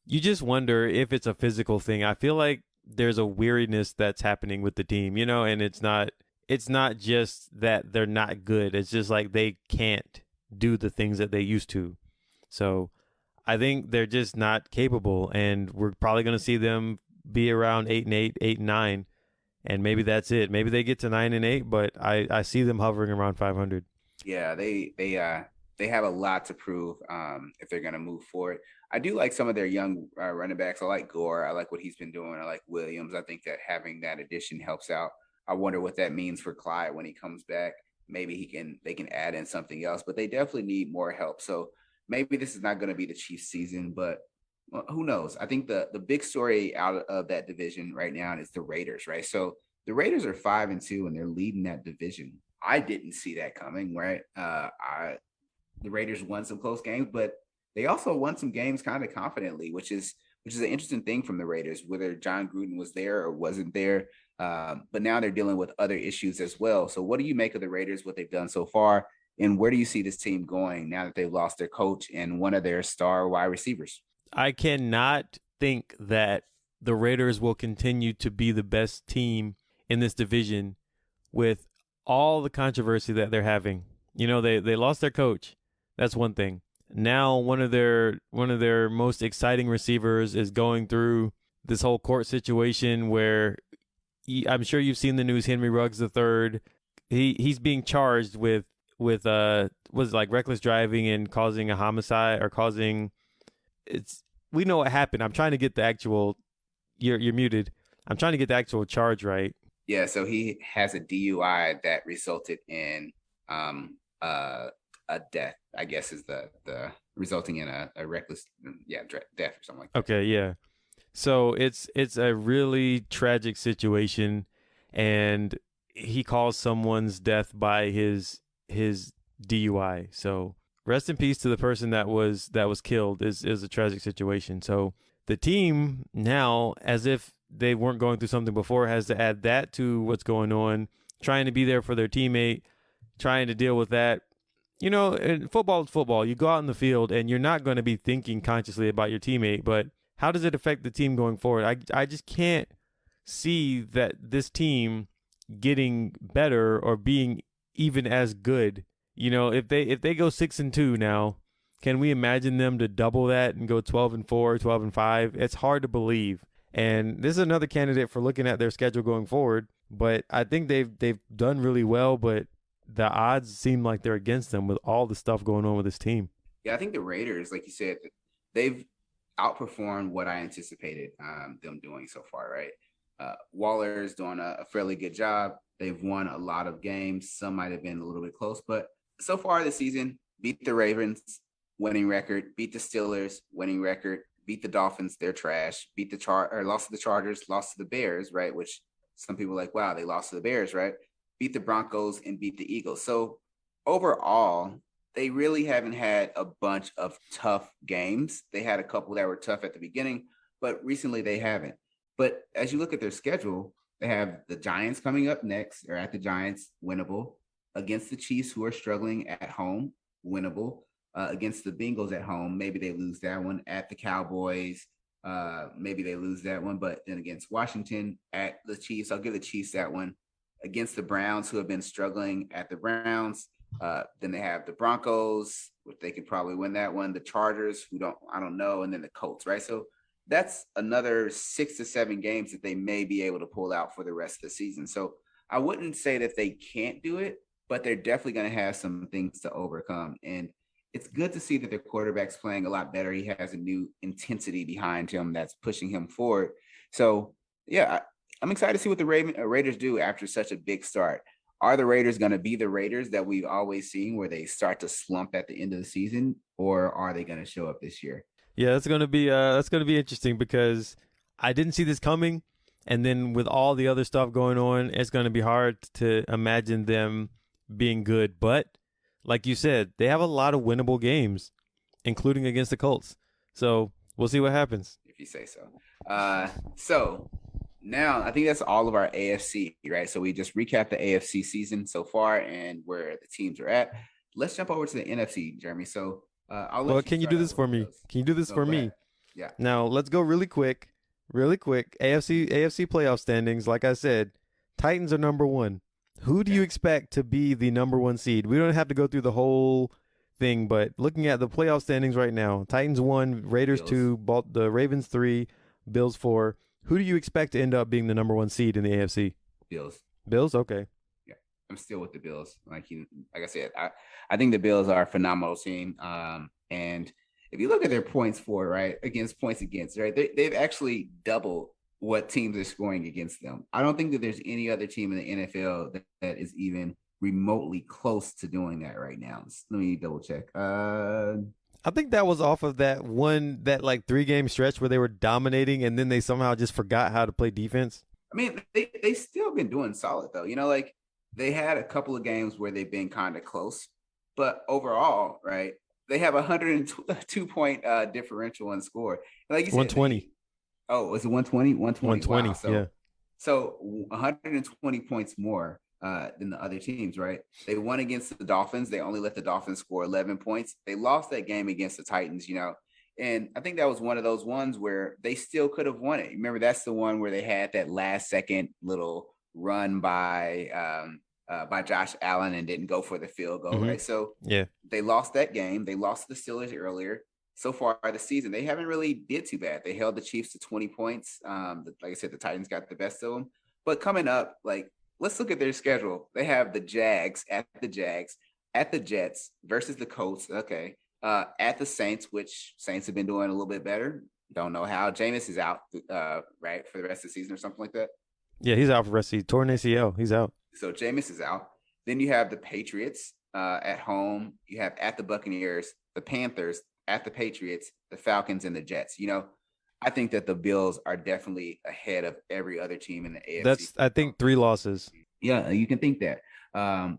you just wonder if it's a physical thing. I feel like there's a weariness that's happening with the team, and it's not just that they're not good. It's just like they can't do the things that they used to. So I think they're just not capable, and we're probably going to see them be around 8-8, 8-9, and maybe that's it. Maybe they get to 9-8, but I see them hovering around 500. Yeah, they have a lot to prove if they're going to move forward. I do like some of their young running backs. I like Gore. I like what he's been doing. I like Williams. I think that having that addition helps out. I wonder what that means for Clyde when he comes back. Maybe they can add in something else, but they definitely need more help. So maybe this is not going to be the Chiefs season, but who knows? I think the big story out of that division right now is the Raiders, right? So the Raiders are 5-2 and they're leading that division. I didn't see that coming, right? The Raiders won some close games, but they also won some games kind of confidently, which is an interesting thing from the Raiders, whether John Gruden was there or wasn't there. But now they're dealing with other issues as well. So what do you make of the Raiders, what they've done so far? And where do you see this team going now that they've lost their coach and one of their star wide receivers? I cannot think that the Raiders will continue to be the best team in this division with all the controversy that they're having. They lost their coach. That's one thing. Now one of their most exciting receivers is going through this whole court situation where I'm sure you've seen the news. Henry Ruggs III, he's being charged with was like reckless driving and causing a homicide or causing. We know what happened. I'm trying to get the actual. You're muted. I'm trying to get the actual charge right. Yeah, so he has a DUI that resulted in a death. I guess is the resulting in a reckless death or something like that. Okay, yeah. So it's a really tragic situation, and he caused someone's death by his DUI. So rest in peace to the person that was killed. Is a tragic situation. So the team now, as if they weren't going through something before, has to add that to what's going on, trying to be there for their teammate, trying to deal with that. Football is football. You go out in the field and you're not going to be thinking consciously about your teammate, but how does it affect the team going forward? I just can't see that this team getting better or being even as good. If they go 6-2 now, can we imagine them to double that and go 12-4, 12-5? It's hard to believe. And this is another candidate for looking at their schedule going forward. But I think they've done really well, but the odds seem like they're against them with all the stuff going on with this team. Yeah, I think the Raiders, like you said, outperformed what I anticipated them doing so far, right? Waller is doing a fairly good job. They've won a lot of games. Some might have been a little bit close, but so far this season, beat the Ravens, winning record, beat the Steelers, winning record, beat the Dolphins, they're trash, beat the lost to the Chargers, lost to the Bears, right? Which some people are like, wow, they lost to the Bears, right? Beat the Broncos and beat the Eagles. So overall, they really haven't had a bunch of tough games. They had a couple that were tough at the beginning, but recently they haven't. But as you look at their schedule, they have the Giants coming up next, or at the Giants, winnable. Against the Chiefs, who are struggling at home, winnable. Against the Bengals at home, maybe they lose that one. At the Cowboys, maybe they lose that one. But then against Washington, at the Chiefs, I'll give the Chiefs that one. Against the Browns, who have been struggling at the Browns. Then they have the Broncos, which they could probably win that one. The Chargers, I don't know. And then the Colts, right? So that's another 6 to 7 games that they may be able to pull out for the rest of the season. So I wouldn't say that they can't do it, but they're definitely going to have some things to overcome. And it's good to see that their quarterback's playing a lot better. He has a new intensity behind him that's pushing him forward. So, yeah, I'm excited to see what the Raiders do after such a big start. Are the Raiders going to be the Raiders that we've always seen where they start to slump at the end of the season, or are they going to show up this year? Yeah, that's going to be interesting because I didn't see this coming. And then with all the other stuff going on, it's going to be hard to imagine them being good. But like you said, they have a lot of winnable games, including against the Colts. So we'll see what happens. If you say so. So now I think that's all of our AFC, right? So we just recapped the AFC season so far and where the teams are at. Let's jump over to the NFC, Jeremy. So can you do this for me? Can you do this for me? Yeah. Now let's go really quick. AFC playoff standings. Like I said, Titans are number 1. Who do you expect to be the number 1 seed? We don't have to go through the whole thing, but looking at the playoff standings right now, Titans 1, Raiders Bills. 2, the Ravens 3, Bills 4. Who do you expect to end up being the number 1 seed in the AFC? Bills? Okay. Yeah, I'm still with the Bills. Like I said, I think the Bills are a phenomenal team. And if you look at their points for, right, points against, right, they've actually doubled what teams are scoring against them. I don't think that there's any other team in the NFL that is even remotely close to doing that right now. Let me double check. I think that was off of that 3-game stretch where they were dominating and then they somehow just forgot how to play defense. I mean, they still been doing solid though. You know, like they had a couple of games where they've been kind of close, but overall, right, they have 102 point differential in score. Like you said, 120. Oh, was it 120? 120. Wow. Yeah. So 120 points more than the other teams, right? They won against the Dolphins. They only let the Dolphins score 11 points. They lost that game against the Titans, and I think that was one of those ones where they still could have won it. Remember, that's the one where they had that last second little run by Josh Allen and didn't go for the field goal, right? So yeah, they lost that game. They lost the Steelers earlier. So far this season, they haven't really did too bad. They held the Chiefs to 20 points. Like I said, the Titans got the best of them. But coming up, let's look at their schedule. They have the Jags, at the Jets versus the Colts. Okay. At the Saints, which Saints have been doing a little bit better. Don't know how. Jameis is out, right, for the rest of the season or something like that. Yeah, he's out for the rest of the season. Torn ACL. He's out. So Jameis is out. Then you have the Patriots at home. You have at the Buccaneers, the Panthers, at the Patriots, the Falcons, and the Jets. I think that the Bills are definitely ahead of every other team in the AFC. That's, I think, 3 losses. Yeah, you can think that.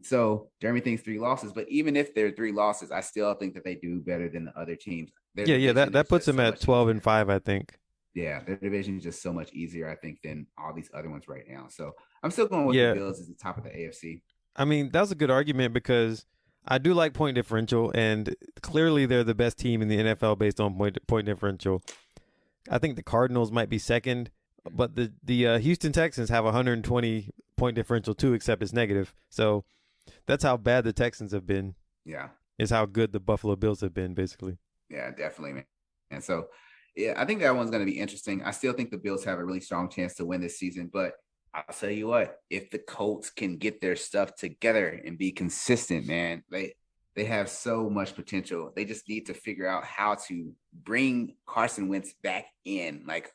So Jeremy thinks 3 losses, but even if they're 3 losses, I still think that they do better than the other teams. That puts them at 12-5, I think. Yeah, their division is just so much easier, I think, than all these other ones right now. So I'm still going with the Bills as the top of the AFC. I mean, that's a good argument because I do like point differential, and clearly they're the best team in the NFL based on point differential. I think the Cardinals might be second, but the Houston Texans have 120 point differential too, except it's negative. So that's how bad the Texans have been. Yeah. Is how good the Buffalo Bills have been, basically. Yeah, definitely, man. And so, yeah, I think that one's going to be interesting. I still think the Bills have a really strong chance to win this season, but I'll tell you what, if the Colts can get their stuff together and be consistent, man, They have so much potential. They just need to figure out how to bring Carson Wentz back in. Like,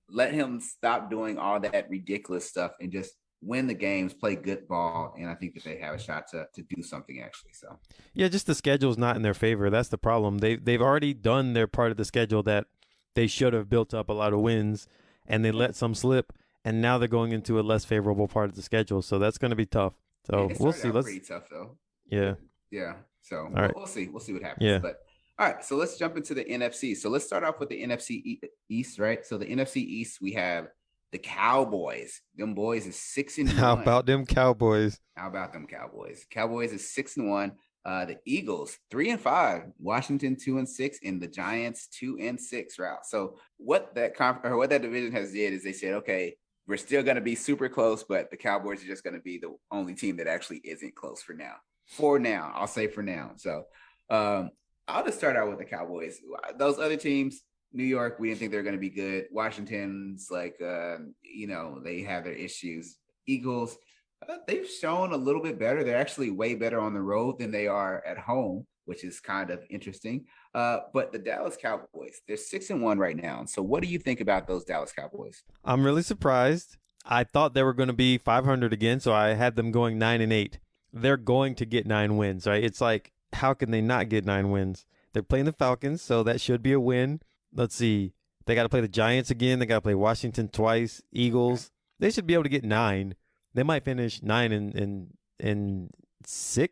let him stop doing all that ridiculous stuff and just win the games, play good ball. And I think that they have a shot to do something actually. So, Yeah, just the schedule's not in their favor. That's the problem. They've already done their part of the schedule that they should have built up a lot of wins, and they let some slip. And now they're going into a less favorable part of the schedule. So that's going to be tough. So yeah, we'll see. pretty tough though. Yeah. Yeah. So all right. We'll see. We'll see what happens. Yeah. But all right. So let's jump into the NFC. So let's start off with the NFC East, right? So the NFC East, we have the Cowboys. Them boys is 6-1. How about them Cowboys? Cowboys is 6-1. The Eagles 3-5, Washington 2-6, and the Giants 2-6 route. So what that division has did is they said, okay, we're still going to be super close, but the Cowboys are just going to be the only team that actually isn't close for now. I'll say for now. So I'll just start out with the Cowboys. Those other teams, New York, we didn't think they were going to be good. Washington's like, they have their issues. Eagles, they've shown a little bit better. They're actually way better on the road than they are at home, which is kind of interesting. But the Dallas Cowboys, they're 6-1 right now. So what do you think about those Dallas Cowboys? I'm really surprised. I thought they were going to be 500 again, so I had them going 9-8. They're going to get 9 wins, right? It's like, how can they not get 9 wins? They're playing the Falcons, so that should be a win. Let's see. They got to play the Giants again. They got to play Washington twice. Eagles. They should be able to get 9. They might finish 9-6,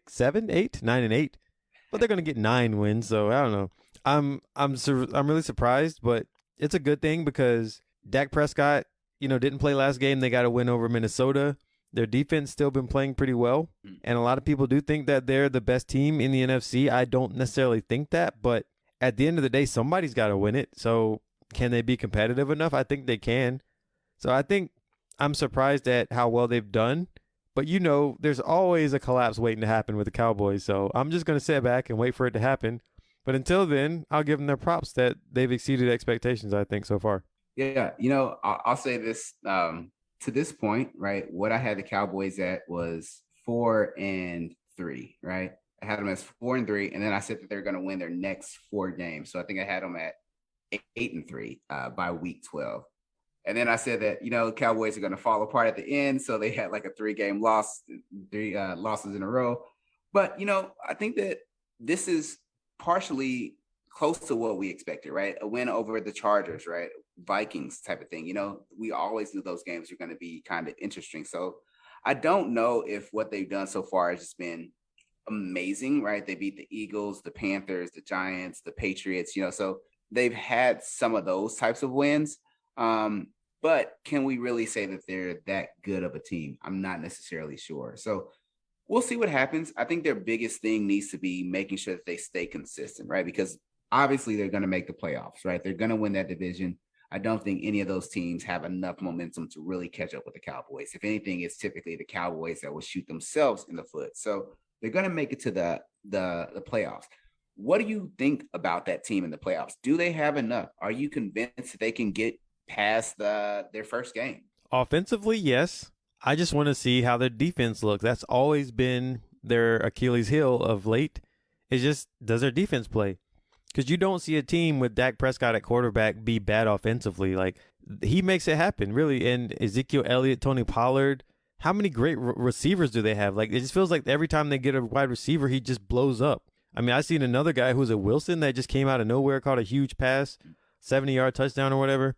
7, 8, 9-8, but they're going to get 9 wins. So I don't know. I'm really surprised, but it's a good thing because Dak Prescott, didn't play last game. They got a win over Minnesota. Their defense still been playing pretty well, and a lot of people do think that they're the best team in the NFC. I don't necessarily think that, but at the end of the day, somebody's got to win it. So can they be competitive enough? I think they can. So I think I'm surprised at how well they've done, but there's always a collapse waiting to happen with the Cowboys. So I'm just going to sit back and wait for it to happen. But until then, I'll give them their props that they've exceeded expectations, I think, so far. Yeah. I'll say this, to this point, right? What I had the Cowboys at was 4-3, right? I had them as 4-3, and then I said that they're going to win their next 4 games. So I think I had them at 8-3 by week 12. And then I said that, Cowboys are going to fall apart at the end. So they had like a 3-game loss, 3 losses in a row. But, I think that this is partially close to what we expected, right? A win over the Chargers, right? Vikings type of thing. We always knew those games are going to be kind of interesting. So I don't know if what they've done so far has just been amazing, right? They beat the Eagles, the Panthers, the Giants, the Patriots, so they've had some of those types of wins. But can we really say that they're that good of a team? I'm not necessarily sure. So we'll see what happens. I think their biggest thing needs to be making sure that they stay consistent, right? Because obviously they're going to make the playoffs, right? They're going to win that division. I don't think any of those teams have enough momentum to really catch up with the Cowboys. If anything, it's typically the Cowboys that will shoot themselves in the foot. So they're going to make it to the playoffs. What do you think about that team in the playoffs? Do they have enough? Are you convinced that they can get past their first game? Offensively, yes. I just want to see how their defense looks. That's always been their Achilles heel of late. It's just, does their defense play? Because you don't see a team with Dak Prescott at quarterback be bad offensively. Like, he makes it happen, really. And Ezekiel Elliott, Tony Pollard, how many great receivers do they have? Like, it just feels like every time they get a wide receiver, he just blows up. I mean, I seen another guy who's a Wilson that just came out of nowhere, caught a huge pass, 70-yard touchdown or whatever.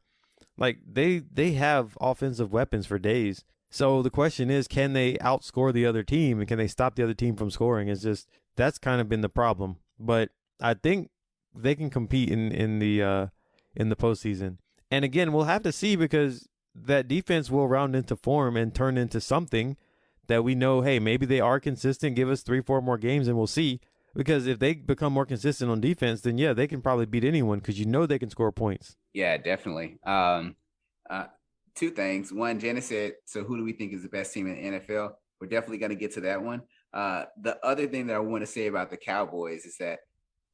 Like, they have offensive weapons for days. So the question is, can they outscore the other team, and can they stop the other team from scoring? It's just, that's kind of been the problem. But I think they can compete in the postseason. And again, we'll have to see, because that defense will round into form and turn into something that we know, hey, maybe they are consistent. Give us 3-4 more games and we'll see. Because if they become more consistent on defense, then yeah, they can probably beat anyone, because they can score points. Yeah, definitely. 2 things. One, Janice said, so who do we think is the best team in the NFL? We're definitely going to get to that one. The other thing that I want to say about the Cowboys is that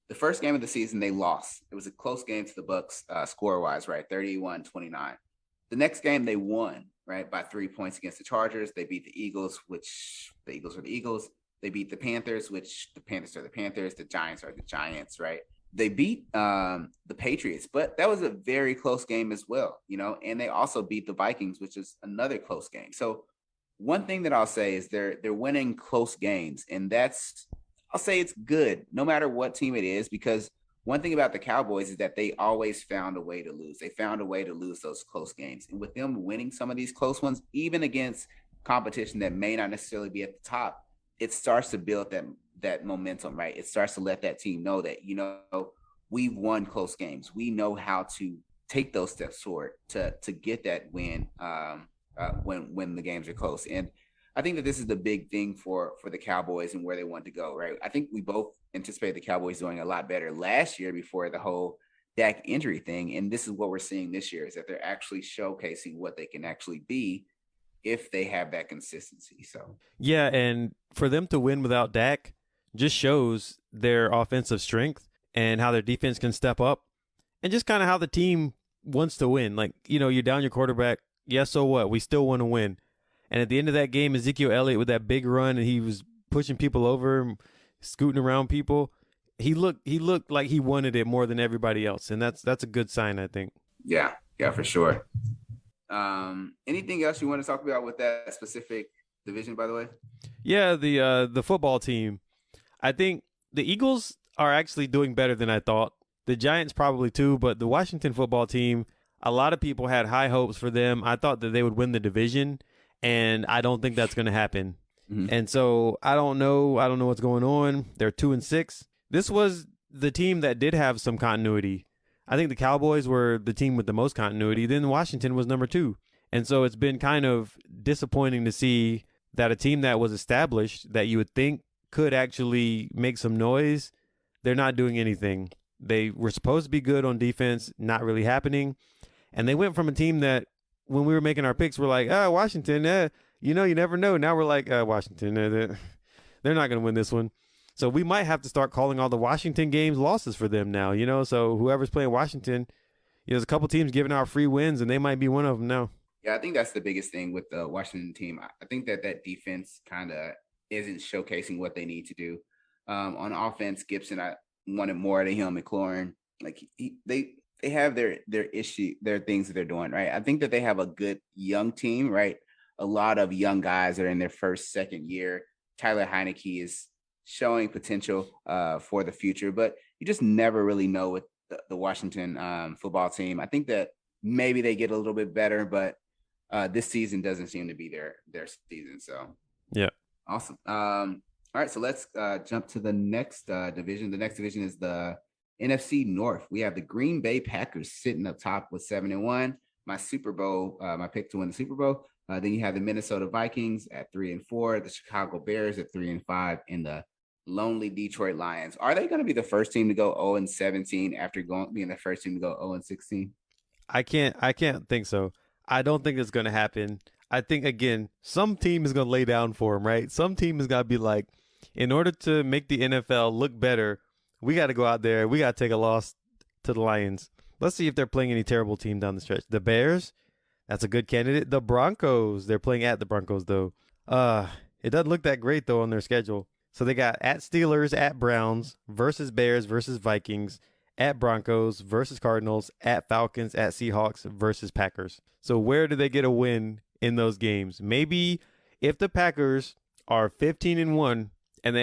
the first game of the season, they lost. It was a close game to the Bucs score-wise, right? 31-29. The next game, they won, right, by 3 points against the Chargers. They beat the Eagles, which the Eagles were the Eagles. They beat the Panthers, which the Panthers are the Panthers. The Giants are the Giants, right? They beat the Patriots, but that was a very close game as well, and they also beat the Vikings, which is another close game. So one thing that I'll say is they're winning close games, and I'll say it's good no matter what team it is, because one thing about the Cowboys is that they always found a way to lose. They found a way to lose those close games. And with them winning some of these close ones, even against competition that may not necessarily be at the top, it starts to build that momentum, right? It starts to let that team know that, we've won close games. We know how to take those steps forward to get that win when the games are close. And I think that this is the big thing for the Cowboys and where they want to go, right? I think we both anticipate the Cowboys doing a lot better last year before the whole Dak injury thing. And this is what we're seeing this year, is that they're actually showcasing what they can actually be if they have that consistency. So yeah, and for them to win without Dak just shows their offensive strength and how their defense can step up, and just kind of how the team wants to win. Like, you're down your quarterback. Yeah, so what? We still want to win. And at the end of that game, Ezekiel Elliott with that big run, and he was pushing people over, scooting around people. He looked like he wanted it more than everybody else, and that's a good sign, I think. Yeah, for sure. Anything else you want to talk about with that specific division, by the way? Yeah, the football team. I think the Eagles are actually doing better than I thought. The Giants probably too, but the Washington football team, a lot of people had high hopes for them. I thought that they would win the division, and I don't think that's going to happen. Mm-hmm. And so I don't know what's going on. They're 2-6. This was the team that did have some continuity. I think the Cowboys were the team with the most continuity. Then Washington was number 2. And so it's been kind of disappointing to see that a team that was established, that you would think could actually make some noise, they're not doing anything. They were supposed to be good on defense, not really happening. And they went from a team that when we were making our picks, we're like, Washington, you never know. Now we're like, Washington, they're not going to win this one. So we might have to start calling all the Washington games losses for them now, So whoever's playing Washington, there's a couple teams giving out free wins, and they might be one of them now. Yeah, I think that's the biggest thing with the Washington team. I think that defense kind of isn't showcasing what they need to do. On offense, Gibson, I wanted more out of him. McLaurin, like they have their issue, their things that they're doing, right? I think that they have a good young team, right? A lot of young guys that are in their first, second year. Tyler Heineke is showing potential for the future, but you just never really know with the Washington football team. I think that maybe they get a little bit better, but this season doesn't seem to be their season. So yeah, awesome. All right, so let's jump to the next division. The next division is the NFC North. We have the Green Bay Packers sitting up top with 7-1. My Super Bowl, my pick to win the Super Bowl. Then you have the Minnesota Vikings at 3-4, the Chicago Bears at 3-5, and the lonely Detroit Lions. Are they going to be the first team to go 0-17 after being the first team to go 0-16? I can't think so. I don't think it's going to happen. I think, again, some team is going to lay down for them, right? Some team has got to be like, in order to make the NFL look better, we got to go out there. We got to take a loss to the Lions. Let's see if they're playing any terrible team down the stretch. The Bears, that's a good candidate. The Broncos, they're playing at the Broncos, though. It doesn't look that great, though, on their schedule. So they got at Steelers, at Browns, versus Bears, versus Vikings, at Broncos, versus Cardinals, at Falcons, at Seahawks, versus Packers. So where do they get a win in those games? Maybe if the Packers are 15-1 and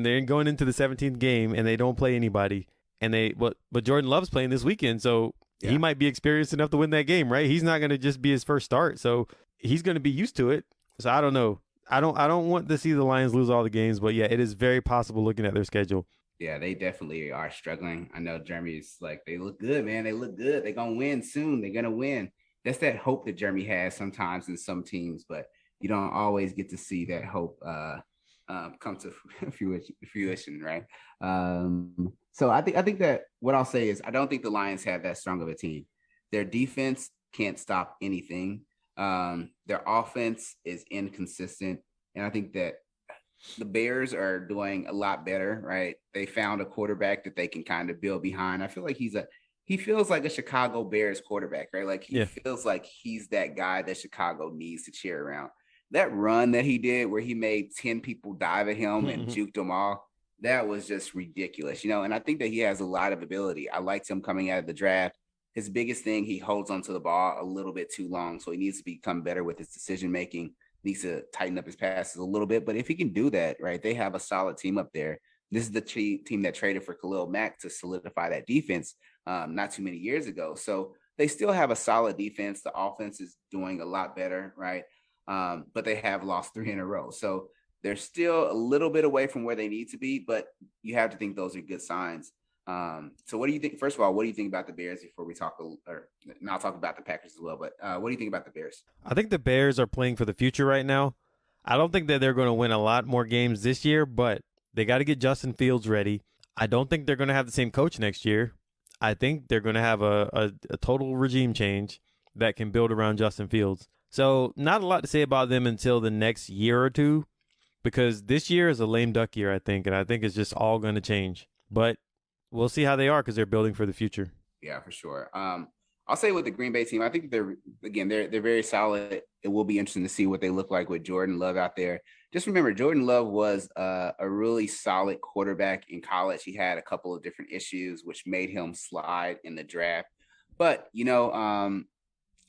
they're going into the 17th game and they don't play anybody, but Jordan Love's playing this weekend, so yeah, he might be experienced enough to win that game, right? He's not going to just be his first start, so he's going to be used to it. So I don't know. I don't want to see the Lions lose all the games, but yeah, it is very possible looking at their schedule. Yeah, they definitely are struggling. I know Jeremy's like, they look good, man. They look good. They're going to win soon. They're going to win. That's that hope that Jeremy has sometimes in some teams, but you don't always get to see that hope come to fruition, right? So I think that what I'll say is I don't think the Lions have that strong of a team. Their defense can't stop anything. Their offense is inconsistent, and I think that the Bears are doing a lot better, right? They found a quarterback that they can kind of build behind. I feel like he feels like a Chicago Bears quarterback, right? Like he feels like he's that guy that Chicago needs to cheer around. that run that he did where he made 10 people dive at him and juked them all, that was just ridiculous, and I think that he has a lot of ability. I liked him coming out of the draft. His biggest thing, he holds onto the ball a little bit too long, so he needs to become better with his decision making, needs to tighten up his passes a little bit. But if he can do that, right, they have a solid team up there. This is the team that traded for Khalil Mack to solidify that defense not too many years ago. So they still have a solid defense. The offense is doing a lot better, right? But they have lost 3 in a row. So they're still a little bit away from where they need to be, but you have to think those are good signs. So what do you think? First of all, what do you think about the Bears before we talk, and I'll talk about the Packers as well, but what do you think about the Bears? I think the Bears are playing for the future right now. I don't think that they're going to win a lot more games this year, but they got to get Justin Fields ready. I don't think they're going to have the same coach next year. I think they're going to have a total regime change that can build around Justin Fields. So not a lot to say about them until the next year or two, because this year is a lame duck year, I think, and I think it's just all going to change. But we'll see how they are because they're building for the future. Yeah, for sure. I'll say with the Green Bay team, I think they're very solid. It will be interesting to see what they look like with Jordan Love out there. Just remember, Jordan Love was a really solid quarterback in college. He had a couple of different issues, which made him slide in the draft. But,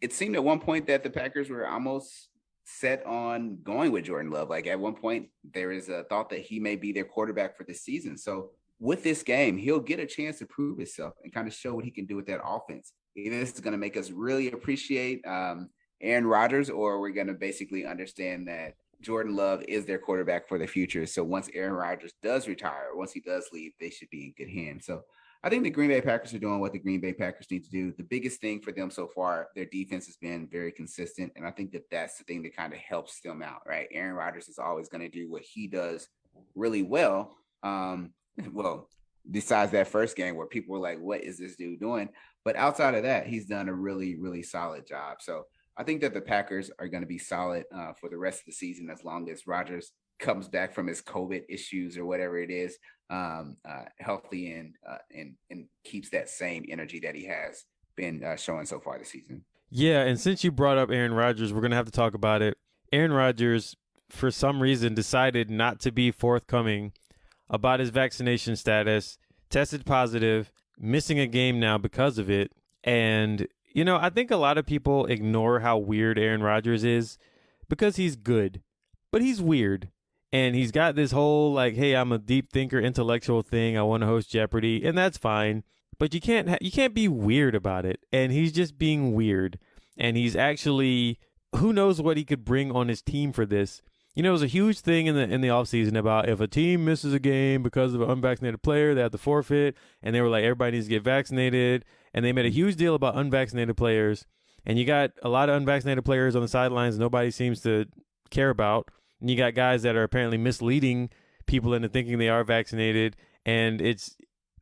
it seemed at one point that the Packers were almost set on going with Jordan Love. Like at one point, there is a thought that he may be their quarterback for this season. So with this game, he'll get a chance to prove himself and kind of show what he can do with that offense. Either this is going to make us really appreciate Aaron Rodgers, or we're going to basically understand that Jordan Love is their quarterback for the future. So once Aaron Rodgers does retire, once he does leave, they should be in good hands. So I think the Green Bay Packers are doing what the Green Bay Packers need to do. The biggest thing for them so far, their defense has been very consistent. And I think that that's the thing that kind of helps them out, right? Aaron Rodgers is always going to do what he does really well. Well, besides that first game where people were like, what is this dude doing? But outside of that, he's done a really, really solid job. So I think that the Packers are going to be solid for the rest of the season as long as Rodgers comes back from his COVID issues or whatever it is, healthy and keeps that same energy that he has been showing so far this season. Yeah, and since you brought up Aaron Rodgers, we're going to have to talk about it. Aaron Rodgers, for some reason, decided not to be forthcoming about his vaccination status, tested positive, missing a game now because of it. And, I think a lot of people ignore how weird Aaron Rodgers is because he's good, but he's weird. And he's got this whole like, hey, I'm a deep thinker, intellectual thing. I want to host Jeopardy, and that's fine. But you can't be weird about it. And he's just being weird. And he's actually, who knows what he could bring on his team for this. It was a huge thing in the offseason about if a team misses a game because of an unvaccinated player, they have to forfeit. And they were like, everybody needs to get vaccinated. And they made a huge deal about unvaccinated players. And you got a lot of unvaccinated players on the sidelines nobody seems to care about. And you got guys that are apparently misleading people into thinking they are vaccinated. And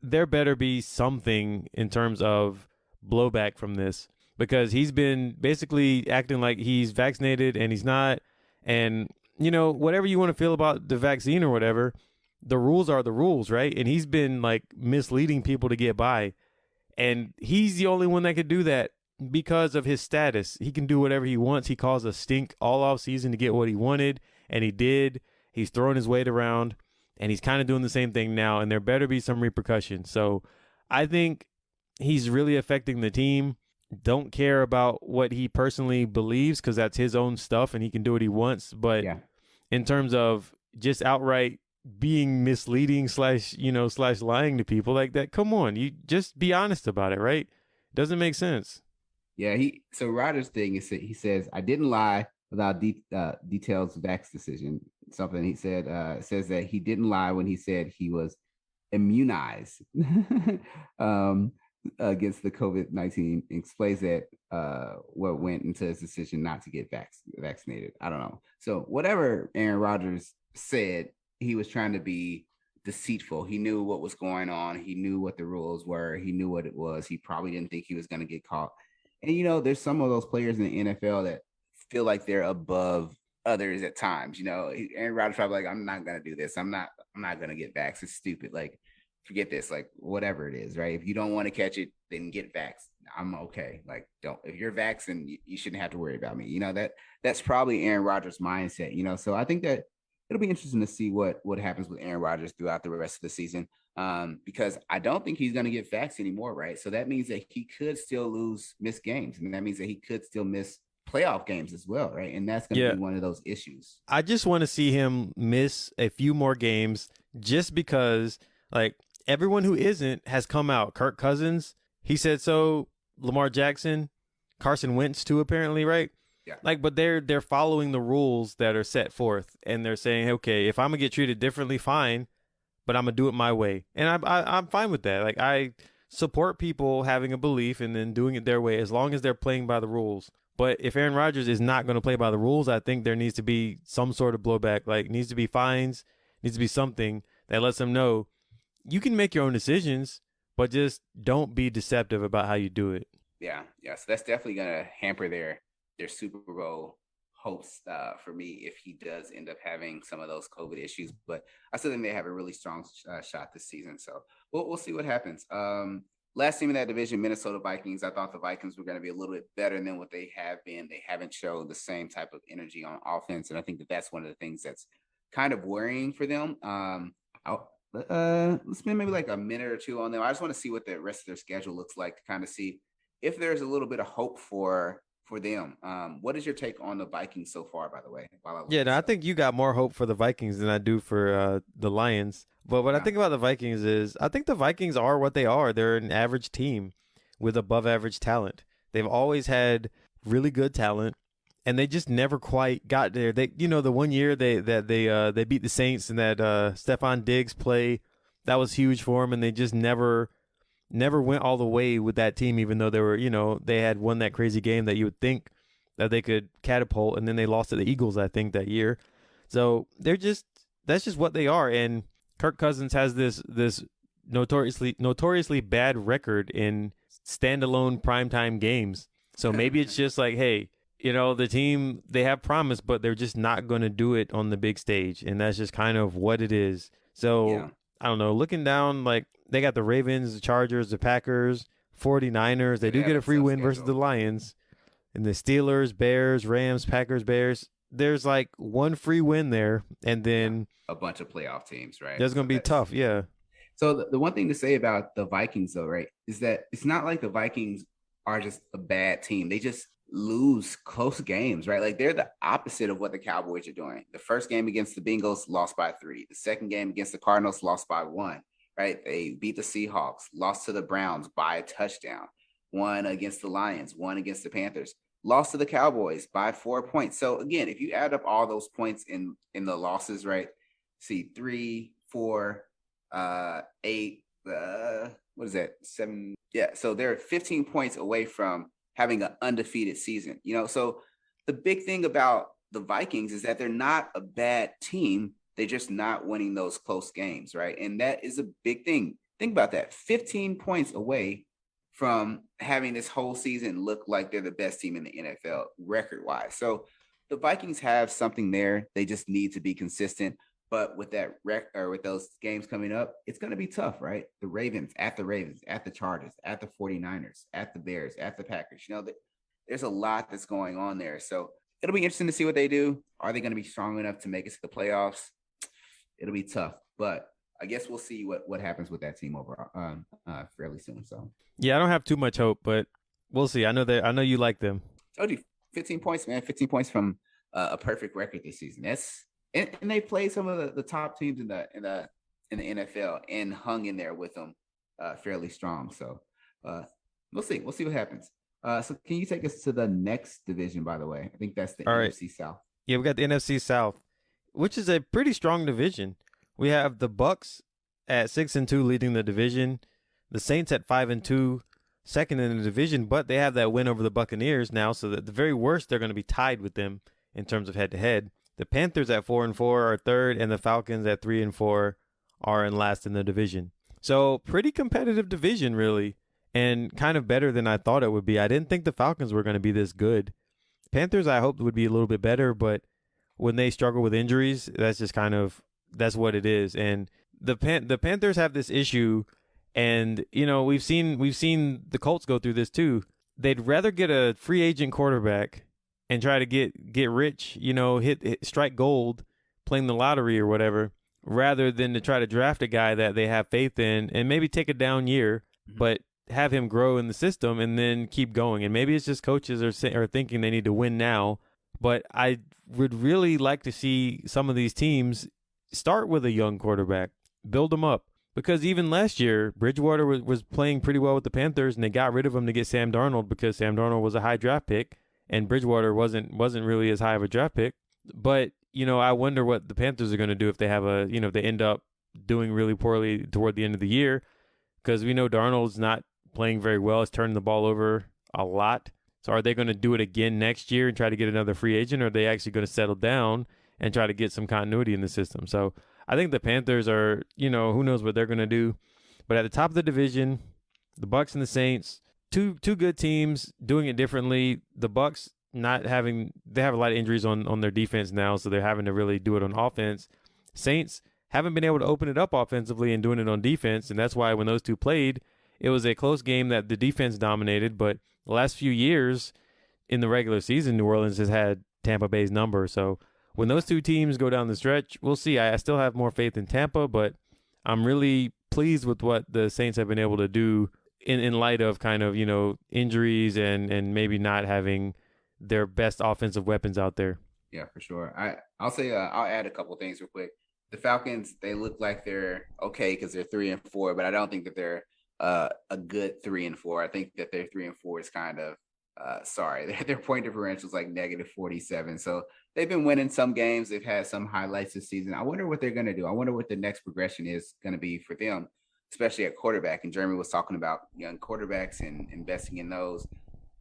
there better be something in terms of blowback from this, because he's been basically acting like he's vaccinated and he's not. And, whatever you want to feel about the vaccine or whatever, the rules are the rules, right? And he's been like misleading people to get by. And he's the only one that could do that because of his status. He can do whatever he wants. He caused a stink all off season to get what he wanted. And he did. He's throwing his weight around, and he's kind of doing the same thing now, and there better be some repercussions. So I think he's really affecting the team. Don't care about what he personally believes because that's his own stuff, and he can do what he wants. But in terms of just outright being misleading / lying to people like that, come on, you just be honest about it, right? Doesn't make sense. Yeah, so Rodgers' thing is he says, I didn't lie without details of Vax decision. Something he said says that he didn't lie when he said he was immunized against the COVID-19. Explains that what went into his decision not to get vaccinated. I don't know. So whatever Aaron Rodgers said, he was trying to be deceitful. He knew what was going on. He knew what the rules were. He knew what it was. He probably didn't think he was going to get caught. And, there's some of those players in the NFL that feel like they're above others at times. Aaron Rodgers probably like, I'm not going to do this. I'm not going to get vaxxed. It's stupid. Like, forget this, like whatever it is, right? If you don't want to catch it, then get vaxxed. I'm okay. Like, don't, if you're vaccinated, you shouldn't have to worry about me. That's probably Aaron Rodgers' mindset. So I think that it'll be interesting to see what happens with Aaron Rodgers throughout the rest of the season. Because I don't think he's going to get vaccinated anymore, right? So that means that he could still miss games, and that means that he could still miss playoff games as well, right? And that's going to be one of those issues. I just want to see him miss a few more games, just because, like, everyone who isn't has come out. Kirk Cousins, he said so. Lamar Jackson, Carson Wentz too, apparently, right? Yeah. Like, but they're following the rules that are set forth, and they're saying, okay, if I'm gonna get treated differently, fine, but I'm gonna do it my way, and I'm fine with that. Like, I support people having a belief and then doing it their way, as long as they're playing by the rules. But if Aaron Rodgers is not going to play by the rules, I think there needs to be some sort of blowback. Like, needs to be fines, needs to be something that lets them know you can make your own decisions, but just don't be deceptive about how you do it. Yeah. So that's definitely going to hamper their Super Bowl hopes for me if he does end up having some of those COVID issues. But I still think they have a really strong shot this season. So we'll see what happens. Last team in that division, Minnesota Vikings. I thought the Vikings were going to be a little bit better than what they have been. They haven't shown the same type of energy on offense, and I think that that's one of the things that's kind of worrying for them. Let's spend maybe like a minute or two on them. I just want to see what the rest of their schedule looks like to kind of see if there's a little bit of hope for them. What is your take on the Vikings so far, by the way? I think you got more hope for the Vikings than I do for the Lions. But what I think about the Vikings is I think the Vikings are what they are. They're an average team with above average talent. They've always had really good talent, and they just never quite got there. They, the one year they beat the Saints and that Stephon Diggs play, that was huge for them, and they just never went all the way with that team, even though they had won that crazy game that you would think that they could catapult, and then they lost to the Eagles, I think, that year. So that's just what they are. And Kirk Cousins has this notoriously bad record in standalone primetime games. So maybe it's just like, hey, the team, they have promise, but they're just not going to do it on the big stage. And that's just kind of what it is. So I don't know, looking down, like, they got the Ravens, the Chargers, the Packers, 49ers. They do get a free win versus the Lions. And the Steelers, Bears, Rams, Packers, Bears. There's like one free win there, and then a bunch of playoff teams, right? That's going to be tough, yeah. So the one thing to say about the Vikings, though, right, is that it's not like the Vikings are just a bad team. They just lose close games, right? Like, they're the opposite of what the Cowboys are doing. The first game against the Bengals, lost by 3. The second game against the Cardinals, lost by 1, right? They beat the Seahawks, lost to the Browns by a touchdown, won against the Lions, won against the Panthers, lost to the Cowboys by 4 points. So again, if you add up all those points in the losses, right? See, 3, 4, 8, what is that? 7. Yeah. So they're 15 points away from having an undefeated season, So the big thing about the Vikings is that they're not a bad team. They're just not winning those close games, right? And that is a big thing. Think about that. 15 points away from having this whole season look like they're the best team in the NFL record-wise. So the Vikings have something there. They just need to be consistent. But with that with those games coming up, it's going to be tough, right? The Ravens, at the Chargers, at the 49ers, at the Bears, at the Packers. There's a lot that's going on there. So it'll be interesting to see what they do. Are they going to be strong enough to make it to the playoffs? It'll be tough, but I guess we'll see what happens with that team overall fairly soon. So yeah, I don't have too much hope, but we'll see. I know you like them. Told you, 15 points, man. 15 points from a perfect record this season. And they played some of the top teams in the NFL and hung in there with them fairly strong. So we'll see. We'll see what happens. So can you take us to the next division, by the way? I think that's the NFC South. Yeah, we got the NFC South, which is a pretty strong division. We have the Bucs at 6-2 leading the division. The Saints at 5-2, second in the division, but they have that win over the Buccaneers now, so at the very worst, they're going to be tied with them in terms of head-to-head. The Panthers at 4-4 are third, and the Falcons at 3-4 are in last in the division. So pretty competitive division, really, and kind of better than I thought it would be. I didn't think the Falcons were going to be this good. Panthers, I hoped would be a little bit better, but when they struggle with injuries, that's just kind of, that's what it is. And the Panthers have this issue And we've seen the Colts go through this too. They'd rather get a free agent quarterback and try to get rich, hit strike gold, playing the lottery or whatever, rather than to try to draft a guy that they have faith in and maybe take a down year, but have him grow in the system and then keep going. And maybe it's just coaches are thinking they need to win now. But I would really like to see some of these teams start with a young quarterback, build them up. Because even last year, Bridgewater was playing pretty well with the Panthers, and they got rid of him to get Sam Darnold because Sam Darnold was a high draft pick, and Bridgewater wasn't really as high of a draft pick. But I wonder what the Panthers are going to do if they have if they end up doing really poorly toward the end of the year, because we know Darnold's not playing very well. He's turning the ball over a lot. So are they going to do it again next year and try to get another free agent, or are they actually going to settle down and try to get some continuity in the system? So I think the Panthers are, who knows what they're going to do. But at the top of the division, the Bucs and the Saints, two good teams doing it differently. The Bucs they have a lot of injuries on their defense now, so they're having to really do it on offense. Saints haven't been able to open it up offensively and doing it on defense, and that's why when those two played, it was a close game that the defense dominated. But the last few years in the regular season, New Orleans has had Tampa Bay's number. So when those two teams go down the stretch, we'll see. I still have more faith in Tampa, but I'm really pleased with what the Saints have been able to do in light of kind of, injuries and maybe not having their best offensive weapons out there. Yeah, for sure. I'll say I'll add a couple things real quick. The Falcons, they look like they're okay because they're 3-4, but I don't think that they're a good 3-4. I think that their 3-4 is kind of their point differential is like -47. So they've been winning some games. They've had some highlights this season. I wonder what they're going to do. I wonder what the next progression is going to be for them, especially at quarterback. And Jeremy was talking about young quarterbacks and investing in those.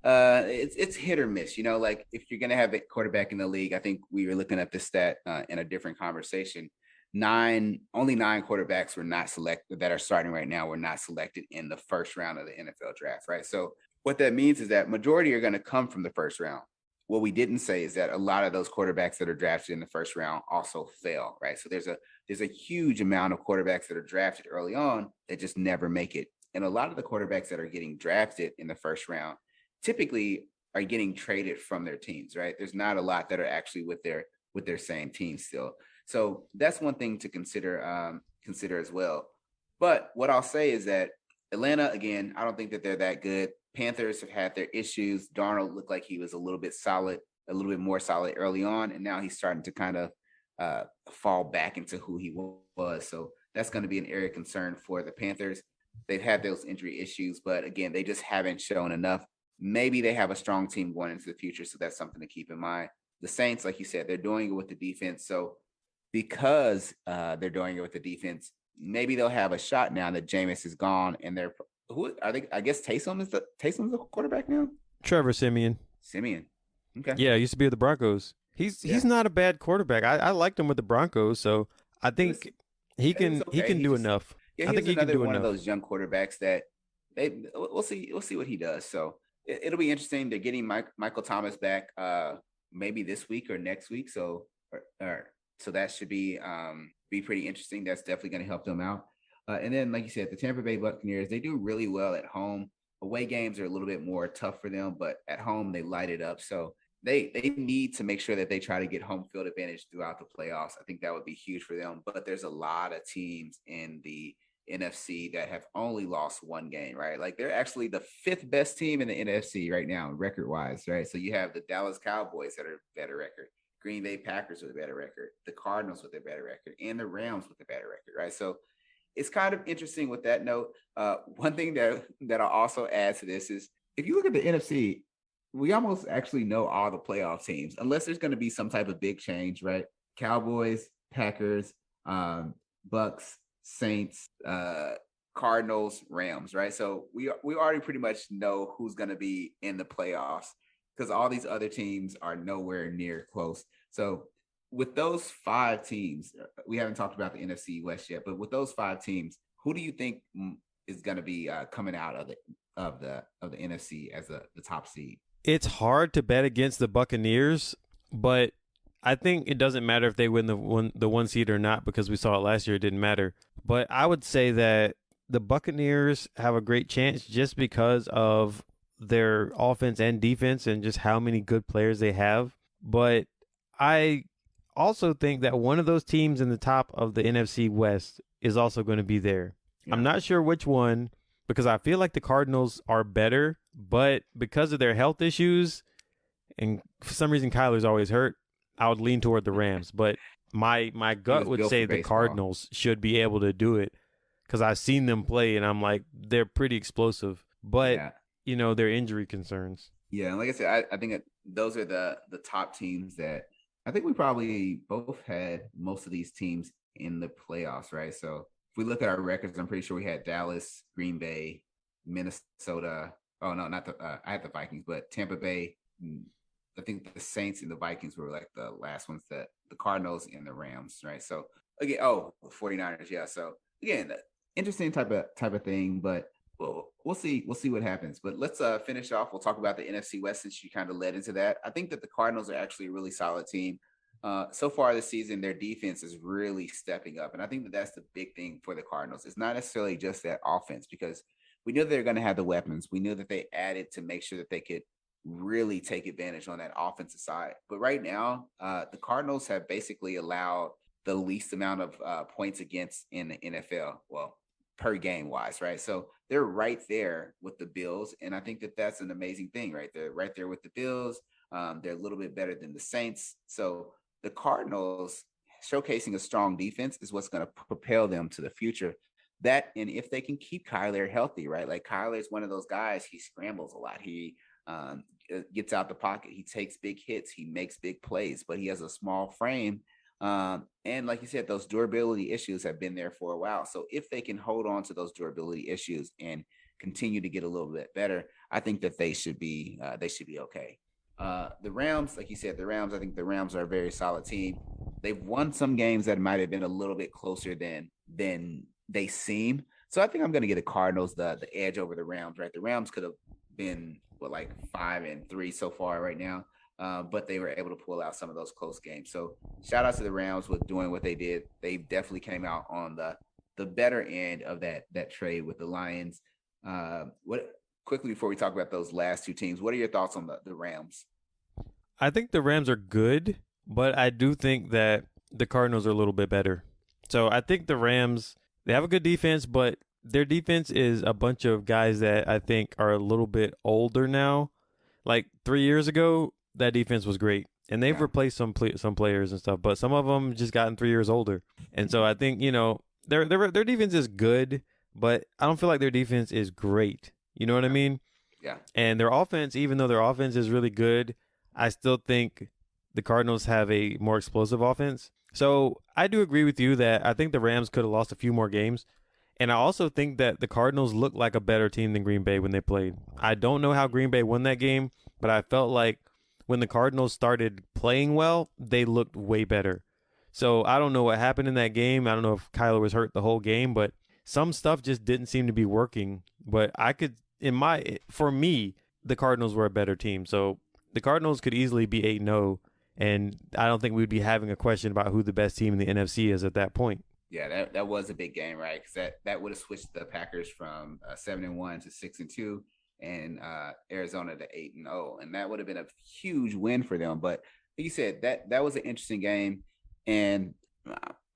It's hit or miss, like if you're going to have a quarterback in the league. I think we were looking at this stat in a different conversation. Only 9 quarterbacks were not selected that are starting right now were not selected in the first round of the NFL draft, right? So what that means is that majority are going to come from the first round. What we didn't say is that a lot of those quarterbacks that are drafted in the first round also fail, right? So there's a huge amount of quarterbacks that are drafted early on that just never make it. And a lot of the quarterbacks that are getting drafted in the first round typically are getting traded from their teams, right? There's not a lot that are actually with their same team still. So that's one thing to consider as well. But what I'll say is that Atlanta, again, I don't think that they're that good. Panthers have had their issues. Darnold looked like he was a little bit more solid early on, and now he's starting to kind of fall back into who he was. So that's going to be an area of concern for the Panthers. They've had those injury issues, but again, they just haven't shown enough. Maybe they have a strong team going into the future, so that's something to keep in mind. The Saints, like you said, they're doing it with the defense. So because they're doing it with the defense, maybe they'll have a shot now that Jameis is gone, and who are they? I guess Taysom's the quarterback now. Trevor Simeon. Okay. Yeah, he used to be with the Broncos. He's not a bad quarterback. I liked him with the Broncos, so I think he can do enough. Yeah, I think he can do one enough. Of those young quarterbacks that we'll see what he does. So it'll be interesting. They're getting Michael Thomas back maybe this week or next week. So that should be pretty interesting. That's definitely going to help them out. And then, like you said, the Tampa Bay Buccaneers, they do really well at home. Away games are a little bit more tough for them, but at home they light it up. So they need to make sure that they try to get home field advantage throughout the playoffs. I think that would be huge for them. But there's a lot of teams in the NFC that have only lost one game, right? Like they're actually the 5th best team in the NFC right now, record-wise, right? So you have the Dallas Cowboys that are better record, Green Bay Packers with a better record, the Cardinals with a better record, and the Rams with a better record, right? So it's kind of interesting with that note. One thing that I'll also add to this is if you look at the NFC, we almost actually know all the playoff teams, unless there's going to be some type of big change, right? Cowboys, Packers, Bucks, Saints, Cardinals, Rams, right? So we already pretty much know who's going to be in the playoffs because all these other teams are nowhere near close. So with those 5 teams, we haven't talked about the NFC West yet, but with those 5 teams, who do you think is going to be coming out of the NFC as the top seed? It's hard to bet against the Buccaneers, but I think it doesn't matter if they win the one seed or not because we saw it last year. It didn't matter. But I would say that the Buccaneers have a great chance just because of their offense and defense and just how many good players they have. But I also think that one of those teams in the top of the NFC West is also going to be there. Yeah. I'm not sure which one because I feel like the Cardinals are better, but because of their health issues and for some reason Kyler's always hurt, I would lean toward the Rams. But my gut would say the Cardinals should be able to do it because I've seen them play and I'm like, they're pretty explosive. But, their injury concerns. Yeah, and like I said, I think those are the top teams that I think we probably both had most of these teams in the playoffs, right? So if we look at our records, I'm pretty sure we had Dallas, Green Bay, Minnesota. Oh, no, not I had the Vikings, but Tampa Bay. I think the Saints and the Vikings were like the last ones, that the Cardinals and the Rams, right? So again, 49ers, yeah. So again, interesting type of thing, but we'll see what happens. But let's finish off. We'll talk about the NFC West since you kind of led into that. I think that the Cardinals are actually a really solid team. So far this season, their defense is really stepping up, and I think that that's the big thing for the Cardinals. It's not necessarily just that offense because we knew they're going to have the weapons. We knew that they added to make sure that they could really take advantage on that offensive side. But right now, the Cardinals have basically allowed the least amount of points against in the NFL. Well, per game wise, right? So they're right there with the Bills. And I think that that's an amazing thing, right? They're right there with the Bills. They're a little bit better than the Saints. So the Cardinals showcasing a strong defense is what's going to propel them to the future. That, and if they can keep Kyler healthy, right? Like Kyler is one of those guys, he scrambles a lot. He gets out the pocket. He takes big hits. He makes big plays, but he has a small frame. And like you said, those durability issues have been there for a while. So if they can hold on to those durability issues and continue to get a little bit better, I think that they should be okay. The Rams, like you said, I think the Rams are a very solid team. They've won some games that might have been a little bit closer than they seem. So I think I'm going to get the Cardinals the edge over the Rams, right? The Rams could have been like 5-3 so far right now. But they were able to pull out some of those close games. So shout out to the Rams with doing what they did. They definitely came out on the better end of that trade with the Lions. Quickly before we talk about those last two teams, what are your thoughts on the Rams? I think the Rams are good, but I do think that the Cardinals are a little bit better. So I think the Rams, they have a good defense, but their defense is a bunch of guys that I think are a little bit older now. Like 3 years ago, that defense was great, and they've replaced some players and stuff, but some of them just gotten 3 years older. And so I think, their defense is good, but I don't feel like their defense is great. You know what I mean? Yeah. And their offense, even though their offense is really good, I still think the Cardinals have a more explosive offense. So I do agree with you that I think the Rams could have lost a few more games. And I also think that the Cardinals look like a better team than Green Bay when they played. I don't know how Green Bay won that game, but I felt like when the Cardinals started playing well, they looked way better. So I don't know what happened in that game. I don't know if Kyler was hurt the whole game, but some stuff just didn't seem to be working. But for me, the Cardinals were a better team. So the Cardinals could easily be 8-0, and I don't think we'd be having a question about who the best team in the NFC is at that point. Yeah, that was a big game, right? Because that would have switched the Packers from 7-1 to 6-2. And Arizona to 8-0, and that would have been a huge win for them. But like you said, that was an interesting game, and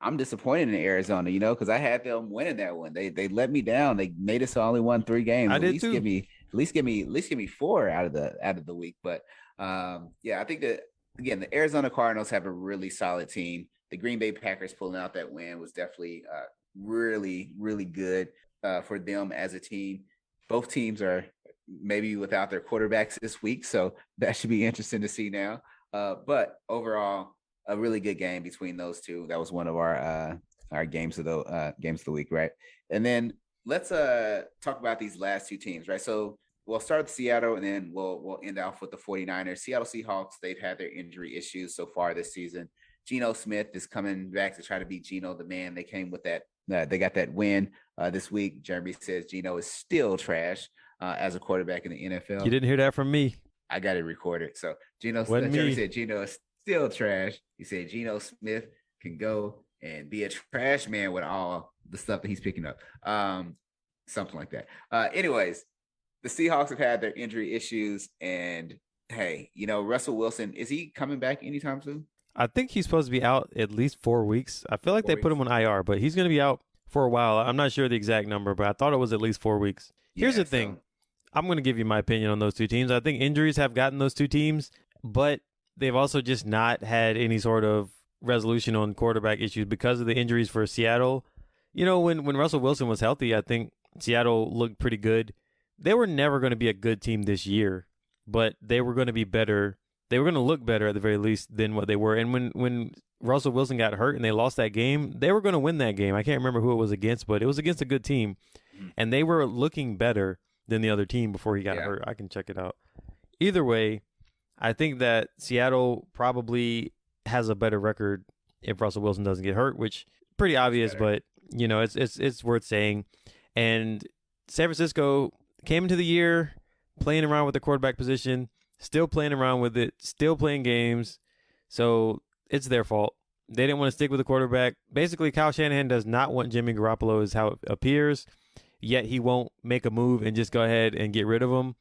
I'm disappointed in Arizona, because I had them winning that one. They let me down. They made us only won 3 games. I did too. At least give me 4 out of the week. But I think that again, the Arizona Cardinals have a really solid team. The Green Bay Packers pulling out that win was definitely really, really good for them as a team. Both teams are maybe without their quarterbacks this week, so that should be interesting to see now. But overall, a really good game between those two. That was one of our games of the week, right? And then let's talk about these last two teams, right? So we'll start with Seattle, and then we'll end off with the 49ers. Seattle Seahawks, they've had their injury issues so far this season. Geno Smith is coming back to try to beat Geno the man. They came with that. They got that win this week. Jeremy says Geno is still trash as a quarterback in the NFL. You didn't hear that from me. I got it recorded. So Jeremy said Geno is still trash. He said Geno Smith can go and be a trash man with all the stuff that he's picking up. something like that. Anyways, the Seahawks have had their injury issues, and hey, Russell Wilson, is he coming back anytime soon? I think he's supposed to be out at least 4 weeks. I feel like they put him on IR, but he's going to be out for a while. I'm not sure the exact number, but I thought it was at least 4 weeks. Here's the thing. I'm going to give you my opinion on those two teams. I think injuries have gotten those two teams, but they've also just not had any sort of resolution on quarterback issues because of the injuries for Seattle. When Russell Wilson was healthy, I think Seattle looked pretty good. They were never going to be a good team this year, but they were going to be better. They were going to look better at the very least than what they were. And when Russell Wilson got hurt and they lost that game, they were going to win that game. I can't remember who it was against, but it was against a good team. And they were looking better than the other team before he got hurt. I can check it out. Either way, I think that Seattle probably has a better record if Russell Wilson doesn't get hurt, which is pretty obvious, but it's worth saying. And San Francisco came into the year playing around with the quarterback position, still playing around with it, still playing games. So it's their fault. They didn't want to stick with the quarterback. Basically, Kyle Shanahan does not want Jimmy Garoppolo is how it appears, yet he won't make a move and just go ahead and get rid of him.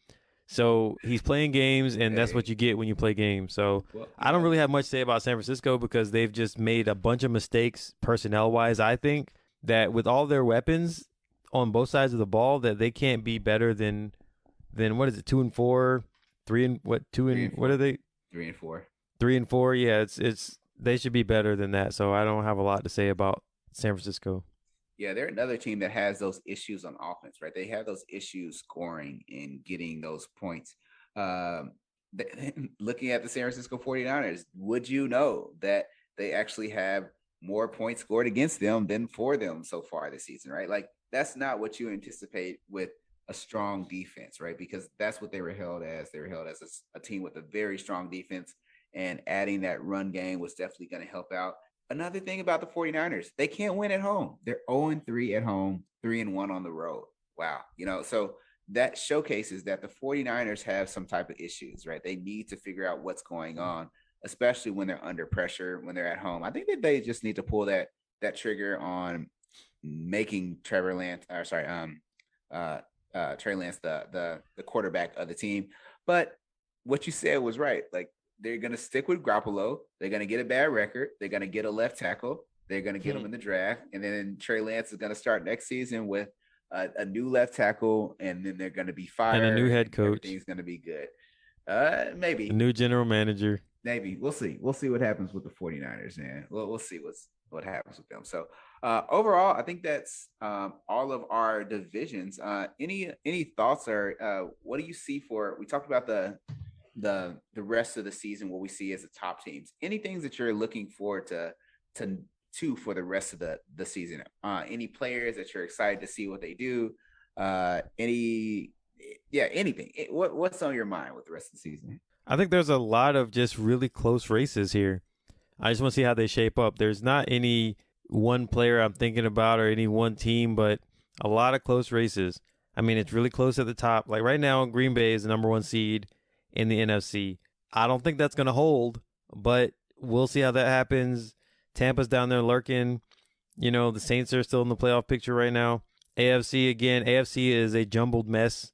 So he's playing games, and that's what you get when you play games. So I don't really have much to say about San Francisco because they've just made a bunch of mistakes personnel-wise. I think that with all their weapons on both sides of the ball, that they can't be better than what is it, 2-4, 3-4. What are they? 3-4. 3-4. Yeah, it's they should be better than that. So I don't have a lot to say about San Francisco. Yeah, they're another team that has those issues on offense, right? They have those issues scoring and getting those points. Looking at the San Francisco 49ers, would you know that they actually have more points scored against them than for them so far this season, right? Like, that's not what you anticipate with a strong defense, right? Because that's what they were held as. They were held as a team with a very strong defense, and adding that run game was definitely going to help out. Another thing about the 49ers, they can't win at home. They're 0-3 at home, 3-1 on the road. Wow. So that showcases that the 49ers have some type of issues, right? They need to figure out what's going on, especially when they're under pressure, when they're at home. I think that they just need to pull that trigger on making Trey Lance the quarterback of the team. But what you said was right. Like, they're going to stick with Garoppolo. They're going to get a bad record. They're going to get a left tackle. They're going to get him in the draft. And then Trey Lance is going to start next season with a new left tackle, and then they're going to be fired. And a new head coach. Everything's going to be good. Maybe. A new general manager. Maybe. We'll see. We'll see what happens with the 49ers, man. We'll see what happens with them. So overall, I think that's all of our divisions. Any thoughts, or what do you see for, we talked about the rest of the season, what we see as the top teams. Any things that you're looking forward to for the rest of the season? Any players that you're excited to see what they do? Anything? What's on your mind with the rest of the season? I think there's a lot of just really close races here. I just want to see how they shape up. There's not any one player I'm thinking about or any one team, but a lot of close races. I mean, it's really close at the top. Like right now, Green Bay is the number 1 seed in the NFC. I don't think that's going to hold, but we'll see how that happens. Tampa's down there lurking. The Saints are still in the playoff picture right now. AFC is a jumbled mess.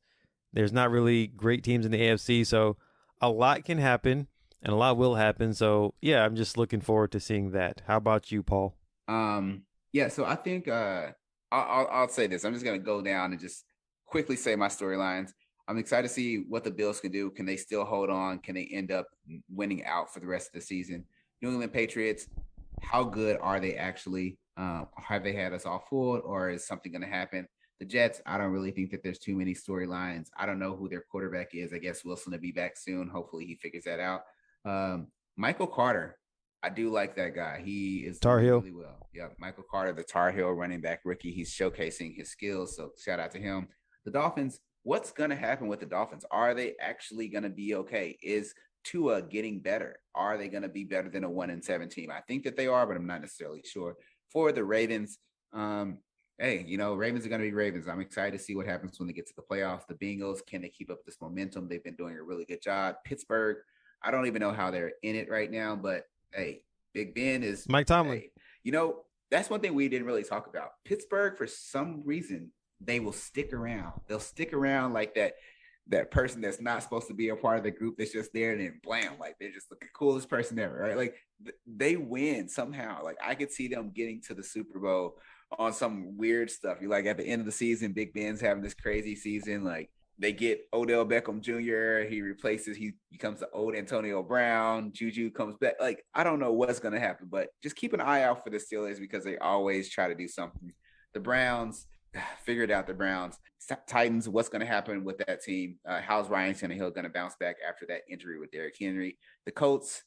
There's not really great teams in the AFC, so a lot can happen and a lot will happen. So, yeah, I'm just looking forward to seeing that. How about you, Paul? Yeah, so I think I'll say this. I'm just going to go down and just quickly say my storylines. I'm excited to see what the Bills can do. Can they still hold on? Can they end up winning out for the rest of the season? New England Patriots, how good are they actually? Have they had us all fooled, or is something going to happen? The Jets, I don't really think that there's too many storylines. I don't know who their quarterback is. I guess Wilson will be back soon. Hopefully he figures that out. Michael Carter, I do like that guy. He is Tar Heel. Really well. Yeah, Michael Carter, the Tar Heel running back rookie. He's showcasing his skills, so shout out to him. The Dolphins, what's going to happen with the Dolphins? Are they actually going to be okay? Is Tua getting better? Are they going to be better than a 1-7 team? I think that they are, but I'm not necessarily sure. For the Ravens, Ravens are going to be Ravens. I'm excited to see what happens when they get to the playoffs. The Bengals, can they keep up this momentum? They've been doing a really good job. Pittsburgh, I don't even know how they're in it right now, but hey, Big Ben is Mike Tomlin. Hey, that's one thing we didn't really talk about. Pittsburgh, for some reason, they will stick around. They'll stick around like that person that's not supposed to be a part of the group that's just there and then blam, like they're just the coolest person ever, right? Like they win somehow. Like I could see them getting to the Super Bowl on some weird stuff. You like at the end of the season, Big Ben's having this crazy season. Like they get Odell Beckham Jr. He becomes the old Antonio Brown. Juju comes back. Like I don't know what's gonna happen, but just keep an eye out for the Steelers because they always try to do something. The Browns, figured out the Browns. Titans, what's going to happen with that team? How's Ryan Tannehill going to bounce back after that injury with Derrick Henry? The Colts,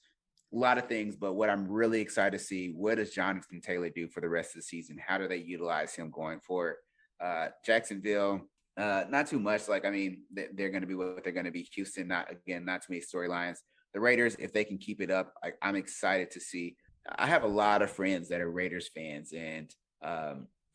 a lot of things, but what I'm really excited to see, what does Jonathan Taylor do for the rest of the season? How do they utilize him going forward? Jacksonville, not too much. Like, I mean, they're going to be what they're going to be. Houston, not too many storylines. The Raiders, if they can keep it up, I'm excited to see. I have a lot of friends that are Raiders fans, and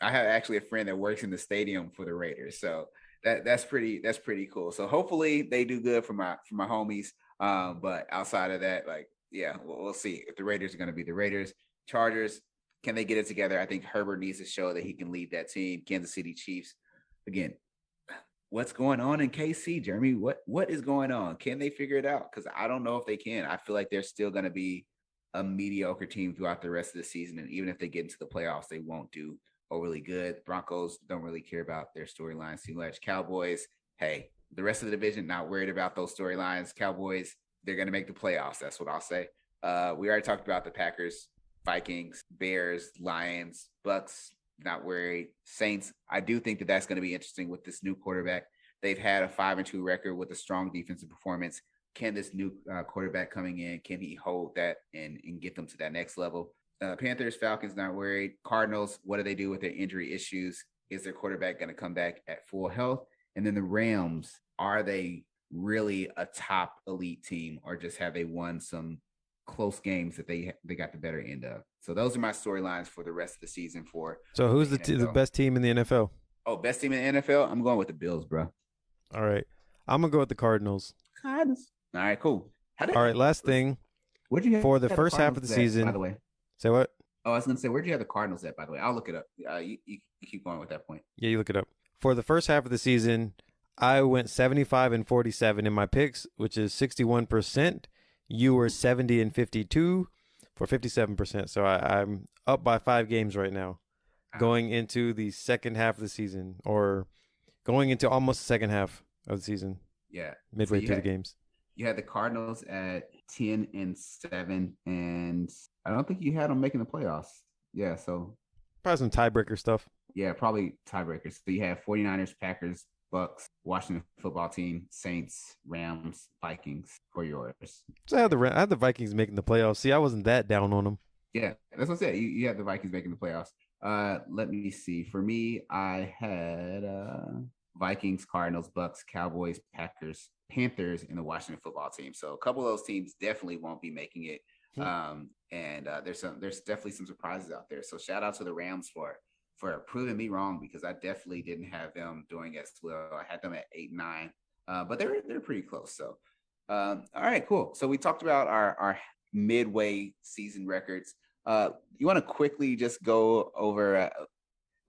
I have actually a friend that works in the stadium for the Raiders. So that's pretty cool. So hopefully they do good for my homies. But outside of that, like, yeah, we'll see if the Raiders are going to be the Raiders. Chargers, can they get it together? I think Herbert needs to show that he can lead that team. Kansas City Chiefs, again, what's going on in KC, Jeremy? What is going on? Can they figure it out? Because I don't know if they can. I feel like they're still going to be a mediocre team throughout the rest of the season. And even if they get into the playoffs, they won't do really good. Broncos don't really care about their storylines too much. Cowboys, hey, the rest of the division, not worried about those storylines. Cowboys, they're going to make the playoffs. That's what I'll say. We already talked about the Packers, Vikings, Bears, Lions, Bucks, not worried. Saints, I do think that that's going to be interesting with this new quarterback. They've had a 5-2 record with a strong defensive performance. Can this new quarterback coming in, can he hold that and get them to that next level? Panthers, Falcons, not worried. Cardinals, what do they do with their injury issues? Is their quarterback going to come back at full health? And then the Rams, are they really a top elite team, or just have they won some close games that they got the better end of? So those are my storylines for the rest of the season. So who's the best team in the NFL? Oh, best team in the NFL? I'm going with the Bills, bro. All right. I'm going to go with the Cardinals. All right, cool. All right, last thing. Where'd you have for the first half of the season, by the way? Say what? Oh, I was going to say, where'd you have the Cardinals at, by the way? I'll look it up. You keep going with that point. Yeah, you look it up. For the first half of the season, I went 75-47 in my picks, which is 61%. You were 70-52 for 57%. So I'm up by 5 games right now, going into the second half of the season, or going into almost the second half of the season. Yeah. Midway through the games. You had the Cardinals at 10-7, and I don't think you had them making the playoffs. Yeah, so probably some tiebreaker stuff. Yeah, probably tiebreakers. So you have 49ers, Packers, Bucks, Washington football team, Saints, Rams, Vikings for yours. So I had the Vikings making the playoffs. See, I wasn't that down on them. Yeah, that's what I said. You had the Vikings making the playoffs. Let me see. For me, I had Vikings, Cardinals, Bucks, Cowboys, Packers, Panthers, and the Washington football team. So a couple of those teams definitely won't be making it. And there's definitely some surprises out there. So shout out to the Rams for proving me wrong, because I definitely didn't have them doing as well. I had them at 8-9, but they're pretty close. So all right, cool. So we talked about our midway season records. You want to quickly just go over?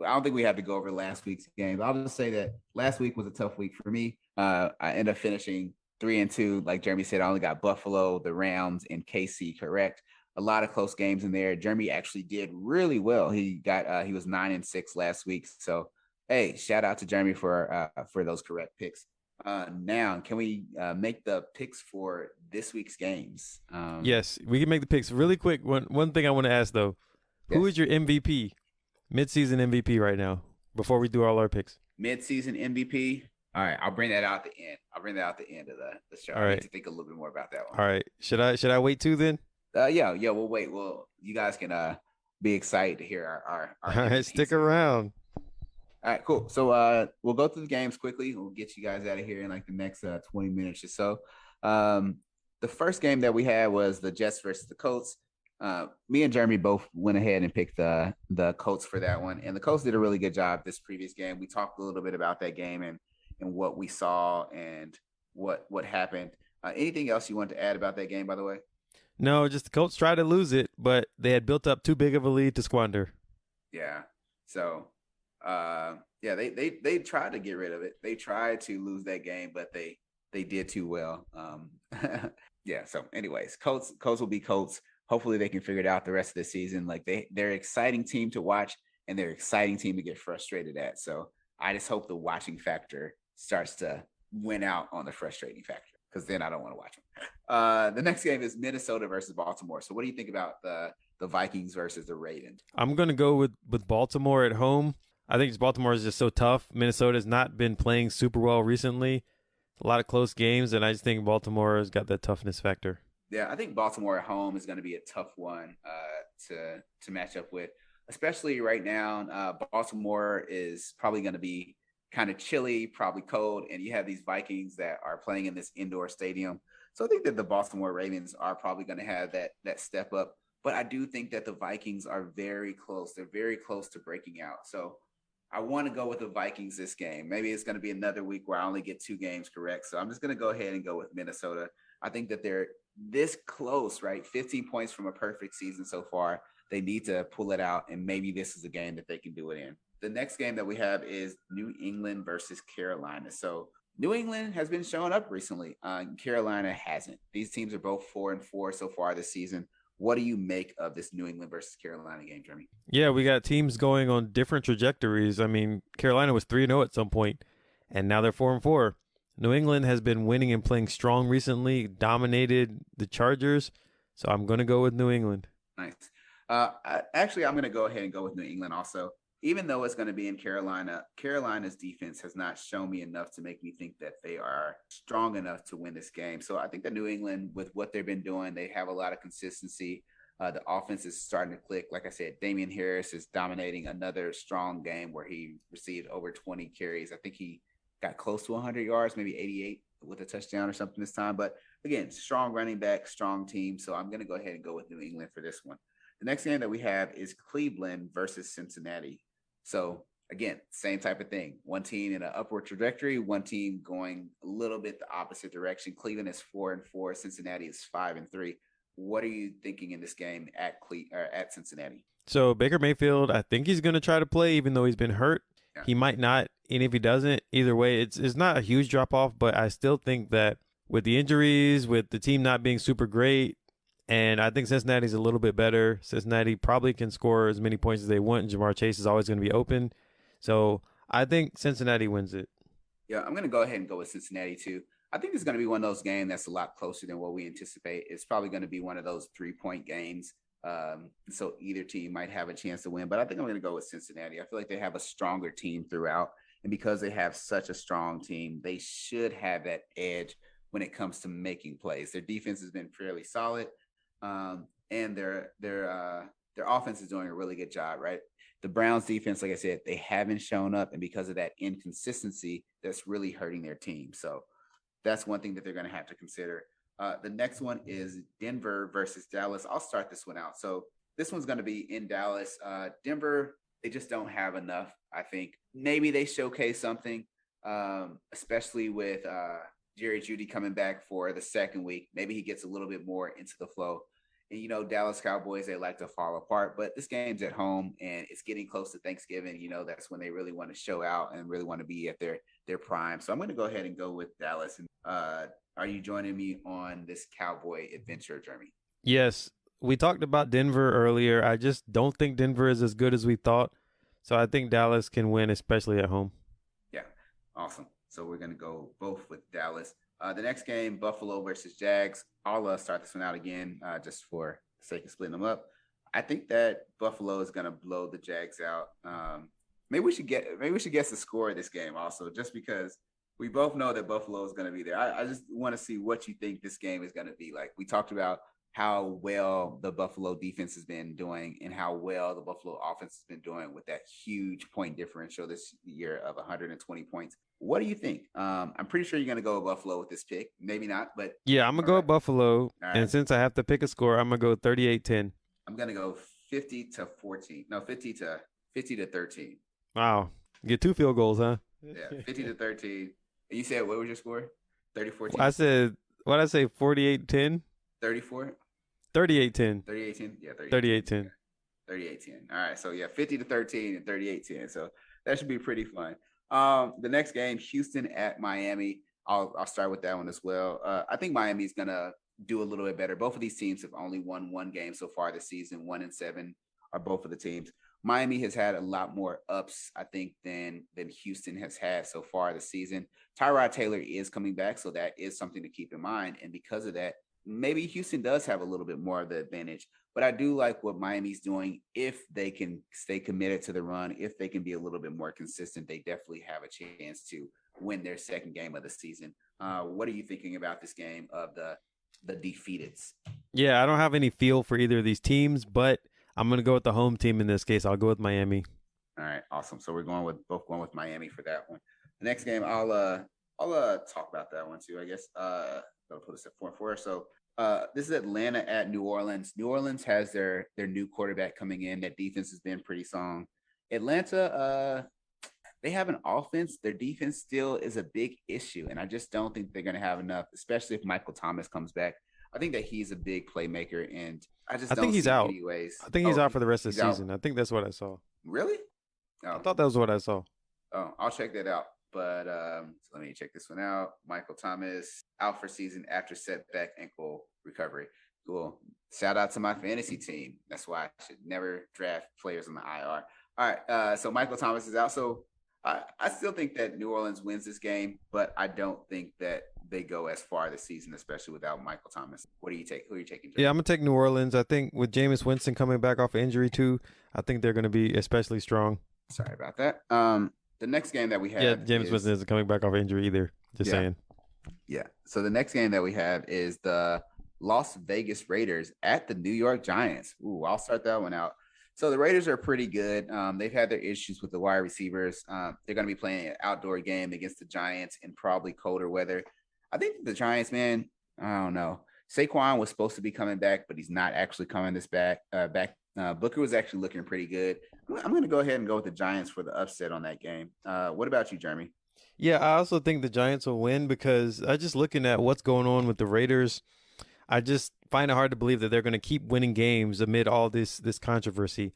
I don't think we have to go over last week's game. I'll just say that last week was a tough week for me. I ended up finishing 3-2. Like Jeremy said, I only got Buffalo, the Rams, and KC correct. A lot of close games in there. Jeremy actually did really well. He was 9-6 last week. So, hey, shout out to Jeremy for those correct picks. Now, can we make the picks for this week's games? Yes, we can make the picks really quick. One thing I want to ask though, yes. Who is your MVP, midseason MVP right now? Before we do all our picks, midseason MVP. All right, I'll bring that out at the end. I'll bring that out at the end of the show. I need to think a little bit more about that one. All right, should I wait too then? Yeah, we'll wait. Well, you guys can be excited to hear our all right, stick around. All right, cool. So we'll go through the games quickly. We'll get you guys out of here in like the next 20 minutes or so. The first game that we had was the Jets versus the Colts. Me and Jeremy both went ahead and picked the Colts for that one. And the Colts did a really good job this previous game. We talked a little bit about that game and what we saw and what happened. Anything else you want to add about that game, by the way? No, just the Colts tried to lose it, but they had built up too big of a lead to squander. Yeah. So Yeah, they tried to get rid of it. They tried to lose that game, but they did too well. Yeah. So, anyways, Colts will be Colts. Hopefully, they can figure it out the rest of the season. Like they're an exciting team to watch, and they're an exciting team to get frustrated at. So, I just hope the watching factor starts to win out on the frustrating factor, because then I don't want to watch them. The next game is Minnesota versus Baltimore. So, what do you think about the Vikings versus the Ravens? I'm going to go with Baltimore at home. I think Baltimore is just so tough. Minnesota's not been playing super well recently. A lot of close games, and I just think Baltimore has got that toughness factor. Yeah, I think Baltimore at home is going to be a tough one to match up with, especially right now. Baltimore is probably going to be kind of chilly, probably cold, and you have these Vikings that are playing in this indoor stadium. So I think that the Baltimore Ravens are probably going to have that step up. But I do think that the Vikings are very close. They're very close to breaking out. So I want to go with the Vikings this game. Maybe it's going to be another week where I only get 2 games correct. So I'm just going to go ahead and go with Minnesota. I think that they're this close, right? 15 points from a perfect season so far. They need to pull it out, and maybe this is a game that they can do it in. The next game that we have is New England versus Carolina. So New England has been showing up recently. Carolina hasn't. These teams are both 4-4 so far this season. What do you make of this New England versus Carolina game, Jeremy? Yeah, we got teams going on different trajectories. I mean, Carolina was 3-0 at some point, and now they're 4-4. New England has been winning and playing strong recently, dominated the Chargers, so I'm going to go with New England. Nice. Actually, I'm going to go ahead and go with New England also. Even though it's going to be in Carolina, Carolina's defense has not shown me enough to make me think that they are strong enough to win this game. So I think that New England, with what they've been doing, they have a lot of consistency. The offense is starting to click. Like I said, Damian Harris is dominating another strong game where he received over 20 carries. I think he got close to 100 yards, maybe 88 with a touchdown or something this time. But again, strong running back, strong team. So I'm going to go ahead and go with New England for this one. The next game that we have is Cleveland versus Cincinnati. So again, same type of thing. One team in an upward trajectory, one team going a little bit the opposite direction. Cleveland is 4-4. Cincinnati is 5-3. What are you thinking in this game at Cincinnati? So Baker Mayfield, I think he's going to try to play, even though he's been hurt. Yeah. He might not, and if he doesn't, either way, it's not a huge drop off. But I still think that with the injuries, with the team not being super great, and I think Cincinnati's a little bit better. Cincinnati probably can score as many points as they want, and Jamar Chase is always going to be open. So I think Cincinnati wins it. Yeah, I'm going to go ahead and go with Cincinnati too. I think it's going to be one of those games that's a lot closer than what we anticipate. It's probably going to be one of those 3-point games. So either team might have a chance to win, but I think I'm going to go with Cincinnati. I feel like they have a stronger team throughout, and because they have such a strong team, they should have that edge when it comes to making plays. Their defense has been fairly solid. And their offense is doing a really good job, right? The Browns defense, like I said, they haven't shown up, and because of that inconsistency, that's really hurting their team. So that's one thing that they're going to have to consider. The next one is Denver versus Dallas. I'll start this one out. So this one's going to be in Dallas. Denver, they just don't have enough. I think maybe they showcase something, especially with Jerry Jeudy coming back for the second week. Maybe he gets a little bit more into the flow. And, Dallas Cowboys, they like to fall apart. But this game's at home, and it's getting close to Thanksgiving. That's when they really want to show out and really want to be at their prime. So I'm going to go ahead and go with Dallas. And are you joining me on this Cowboy adventure, Jeremy? Yes. We talked about Denver earlier. I just don't think Denver is as good as we thought. So I think Dallas can win, especially at home. Yeah, awesome. So we're going to go both with Dallas. The next game, Buffalo versus Jags. I'll start this one out again just for the sake of splitting them up. I think that Buffalo is going to blow the Jags out. Maybe we should guess the score of this game also, just because we both know that Buffalo is going to be there. I just want to see what you think this game is going to be like. We talked about how well the Buffalo defense has been doing and how well the Buffalo offense has been doing with that huge point differential this year of 120 points. What do you think? I'm pretty sure you're going to go with Buffalo with this pick. Maybe not, but yeah, I'm going to go with Buffalo. Right. And since I have to pick a score, I'm going to go 38-10. I'm going to go 50-14. No, 50 to 13. Wow. Get 2 field goals, huh? Yeah, 50-13. And you said, what was your score? 30-14? I said, what did I say, 48-10? 34? 38-10. 38-10? Yeah, 38-10. 38-10. All right, so yeah, 50-13 and 38-10. So That should be pretty fun. The next game, Houston at Miami. I'll start with that one as well. I think Miami's gonna do a little bit better. Both of these teams have only won one game so far this season. 1-7 are both of the teams. Miami has had a lot more ups, I think, than Houston has had so far this season. Tyrod Taylor is coming back, so that is something to keep in mind. And because of that, maybe Houston does have a little bit more of the advantage. But I do like what Miami's doing. If they can stay committed to the run, if they can be a little bit more consistent, they definitely have a chance to win their second game of the season. What are you thinking about this game of the defeateds? Yeah, I don't have any feel for either of these teams, but I'm going to go with the home team in this case. I'll go with Miami. All right, awesome. So we're going with Miami for that one. The next game, I'll talk about that one too, I guess. I'll put us at 4-4. So this is Atlanta at New Orleans. New Orleans has their new quarterback coming in. That defense has been pretty strong. Atlanta, they have an offense. Their defense still is a big issue, and I just don't think they're going to have enough, especially if Michael Thomas comes back. I think that he's a big playmaker, and I think he's out. Anyways. I think he's out for the rest of the season. Out. I think that's what I saw. Really? I thought that was what I saw. Oh, I'll check that out. But so let me check this one out. Michael Thomas out for season after setback ankle recovery. Cool. Shout out to my fantasy team. That's why I should never draft players on the IR. All right. So Michael Thomas is out. So I still think that New Orleans wins this game, but I don't think that they go as far this season, especially without Michael Thomas. What do you take? Who are you taking? Yeah, I'm going to take New Orleans. I think with Jameis Winston coming back off of injury too, I think they're going to be especially strong. Sorry about that. The next game that we have. Yeah, Jameis Winston isn't coming back off injury either. Just saying. Yeah. So the next game that we have is the Las Vegas Raiders at the New York Giants. Ooh, I'll start that one out. So the Raiders are pretty good. They've had their issues with the wide receivers. They're going to be playing an outdoor game against the Giants in probably colder weather. I think the Giants, man, I don't know. Saquon was supposed to be coming back, but he's not actually coming back. Booker was actually looking pretty good. I'm going to go ahead and go with the Giants for the upset on that game. What about you, Jeremy? Yeah, I also think the Giants will win because I just looking at what's going on with the Raiders, I just find it hard to believe that they're going to keep winning games amid all this controversy.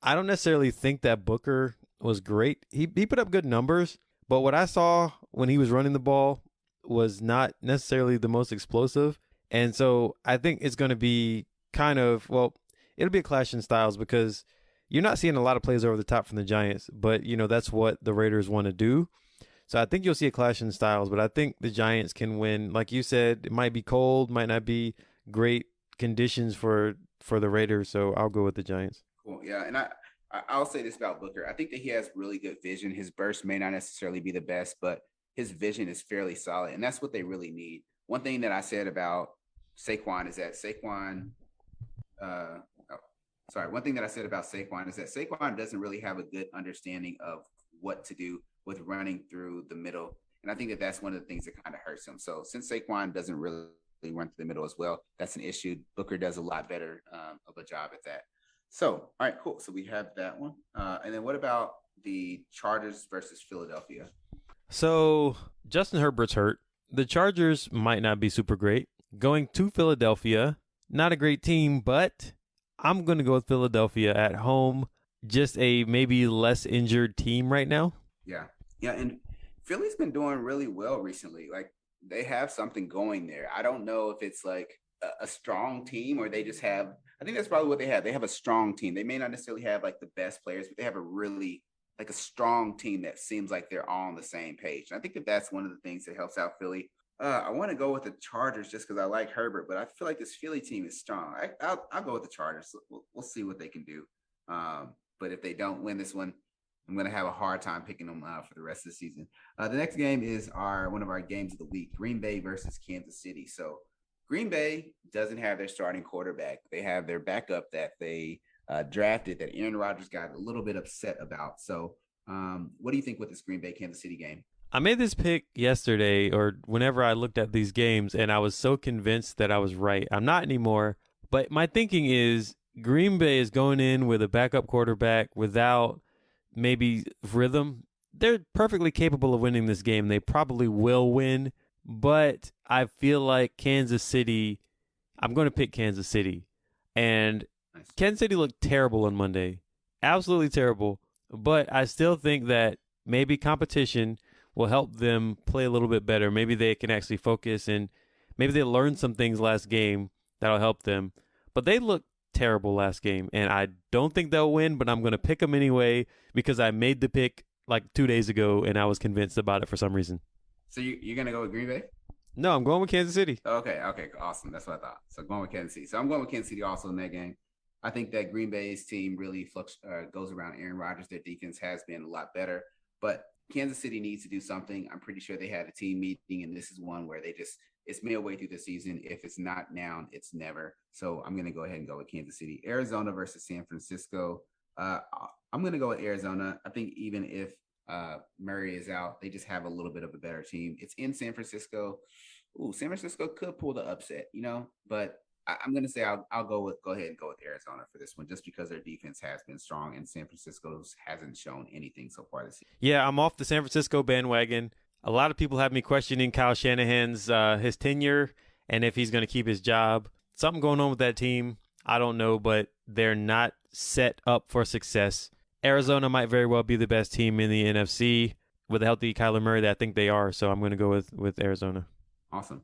I don't necessarily think that Booker was great. He put up good numbers, but what I saw when he was running the ball was not necessarily the most explosive. And so I think it's going to be it'll be a clash in styles because you're not seeing a lot of plays over the top from the Giants, but, that's what the Raiders want to do. So I think you'll see a clash in styles, but I think the Giants can win. Like you said, it might be cold, might not be great conditions for the Raiders, so I'll go with the Giants. Cool. Yeah, and I'll say this about Booker. I think that he has really good vision. His burst may not necessarily be the best, but his vision is fairly solid, and that's what they really need. One thing that I said about Saquon is that one thing that I said about Saquon is that Saquon doesn't really have a good understanding of what to do with running through the middle. And I think that that's one of the things that kind of hurts him. So since Saquon doesn't really run through the middle as well, that's an issue. Booker does a lot better of a job at that. So, all right, cool. So we have that one. And then what about the Chargers versus Philadelphia? So Justin Herbert's hurt. The Chargers might not be super great. Going to Philadelphia, not a great team, but I'm going to go with Philadelphia at home. Just a maybe less injured team right now. Yeah. And Philly's been doing really well recently. Like they have something going there. I don't know if it's like a strong team or they just have, I think that's probably what they have. They have a strong team. They may not necessarily have like the best players, but they have a really like a strong team that seems like they're all on the same page. And I think that that's one of the things that helps out Philly. I want to go with the Chargers just because I like Herbert, but I feel like this Philly team is strong. I'll go with the Chargers. We'll see what they can do. But if they don't win this one, I'm going to have a hard time picking them for the rest of the season. The next game is one of our games of the week, Green Bay versus Kansas City. So Green Bay doesn't have their starting quarterback. They have their backup that they drafted that Aaron Rodgers got a little bit upset about. So what do you think with this Green Bay Kansas City game? I made this pick yesterday or whenever I looked at these games, and I was so convinced that I was right. I'm not anymore, but my thinking is Green Bay is going in with a backup quarterback without maybe rhythm. They're perfectly capable of winning this game. They probably will win, but I feel like Kansas City, I'm going to pick Kansas City. And Kansas City looked terrible on Monday. Absolutely terrible. but I still think that maybe competition will help them play a little bit better. Maybe they can actually focus and maybe they learned some things last game that'll help them. But they looked terrible last game, and I don't think they'll win, but I'm going to pick them anyway because I made the pick like 2 days ago, and I was convinced about it for some reason. So you're going to go with Green Bay? No, I'm going with Kansas City. Okay, awesome. That's what I thought. So going with Kansas City. So I'm going with Kansas City also in that game. I think that Green Bay's team really goes around Aaron Rodgers. Their defense has been a lot better, but Kansas City needs to do something. I'm pretty sure they had a team meeting, and this is one where it's midway through the season. If it's not now, it's never. So I'm going to go ahead and go with Kansas City. Arizona versus San Francisco. I'm going to go with Arizona. I think even if Murray is out, they just have a little bit of a better team. It's in San Francisco. San Francisco could pull the upset, but I'm going to say I'll go ahead and go with Arizona for this one, just because their defense has been strong and San Francisco's hasn't shown anything so far this season. Yeah, I'm off the San Francisco bandwagon. A lot of people have me questioning Kyle Shanahan's his tenure and if he's going to keep his job. Something going on with that team. I don't know, but they're not set up for success. Arizona might very well be the best team in the NFC with a healthy Kyler Murray. That I think they are, so I'm going to go with Arizona. Awesome.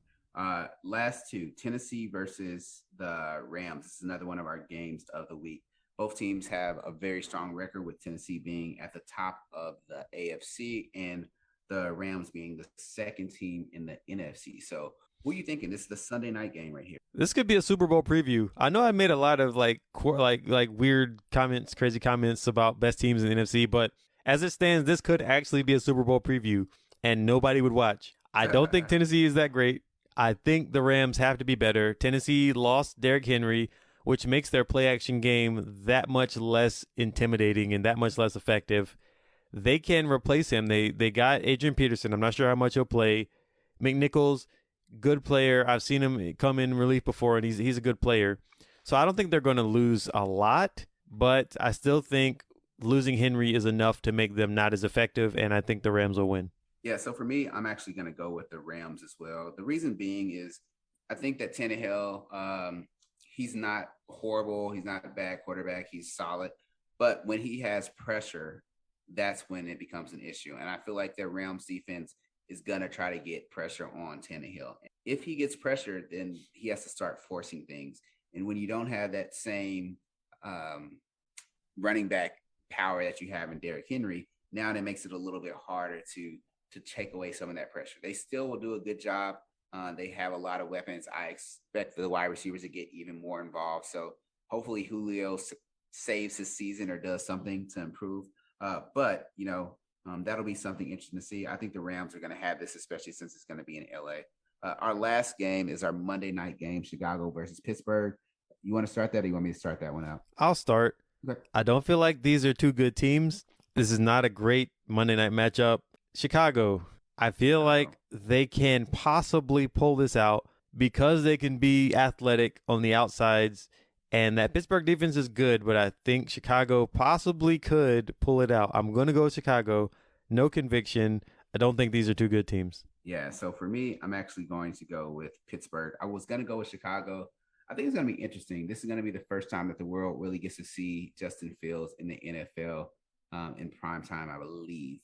Last two, Tennessee versus the Rams. This is another one of our games of the week. Both teams have a very strong record, with Tennessee being at the top of the AFC and the Rams being the second team in the NFC. So what are you thinking? This is the Sunday night game right here. This could be a Super Bowl preview. I know I made a lot of like weird comments, crazy comments about best teams in the NFC, but as it stands, this could actually be a Super Bowl preview and nobody would watch. I don't think Tennessee is that great. I think the Rams have to be better. Tennessee lost Derrick Henry, which makes their play-action game that much less intimidating and that much less effective. They can replace him. They got Adrian Peterson. I'm not sure how much he'll play. McNichols, good player. I've seen him come in relief before, and he's a good player. So I don't think they're going to lose a lot, but I still think losing Henry is enough to make them not as effective, and I think the Rams will win. Yeah, so for me, I'm actually going to go with the Rams as well. The reason being is I think that Tannehill, he's not horrible. He's not a bad quarterback. He's solid. But when he has pressure, that's when it becomes an issue. And I feel like their Rams defense is going to try to get pressure on Tannehill. If he gets pressured, then he has to start forcing things. And when you don't have that same running back power that you have in Derrick Henry, now that makes it a little bit harder to take away some of that pressure. They still will do a good job. They have a lot of weapons. I expect the wide receivers to get even more involved. So hopefully Julio saves his season or does something to improve. But that'll be something interesting to see. I think the Rams are going to have this, especially since it's going to be in LA. Our last game is our Monday night game, Chicago versus Pittsburgh. You want to start that, or you want me to start that one out? I'll start. Okay. I don't feel like these are two good teams. This is not a great Monday night matchup. Chicago, I feel like they can possibly pull this out because they can be athletic on the outsides, and that Pittsburgh defense is good, but I think Chicago possibly could pull it out. I'm going to go with Chicago. No conviction. I don't think these are two good teams. Yeah, so for me, I'm actually going to go with Pittsburgh. I was going to go with Chicago. I think it's going to be interesting. This is going to be the first time that the world really gets to see Justin Fields in the NFL in prime time, I believe.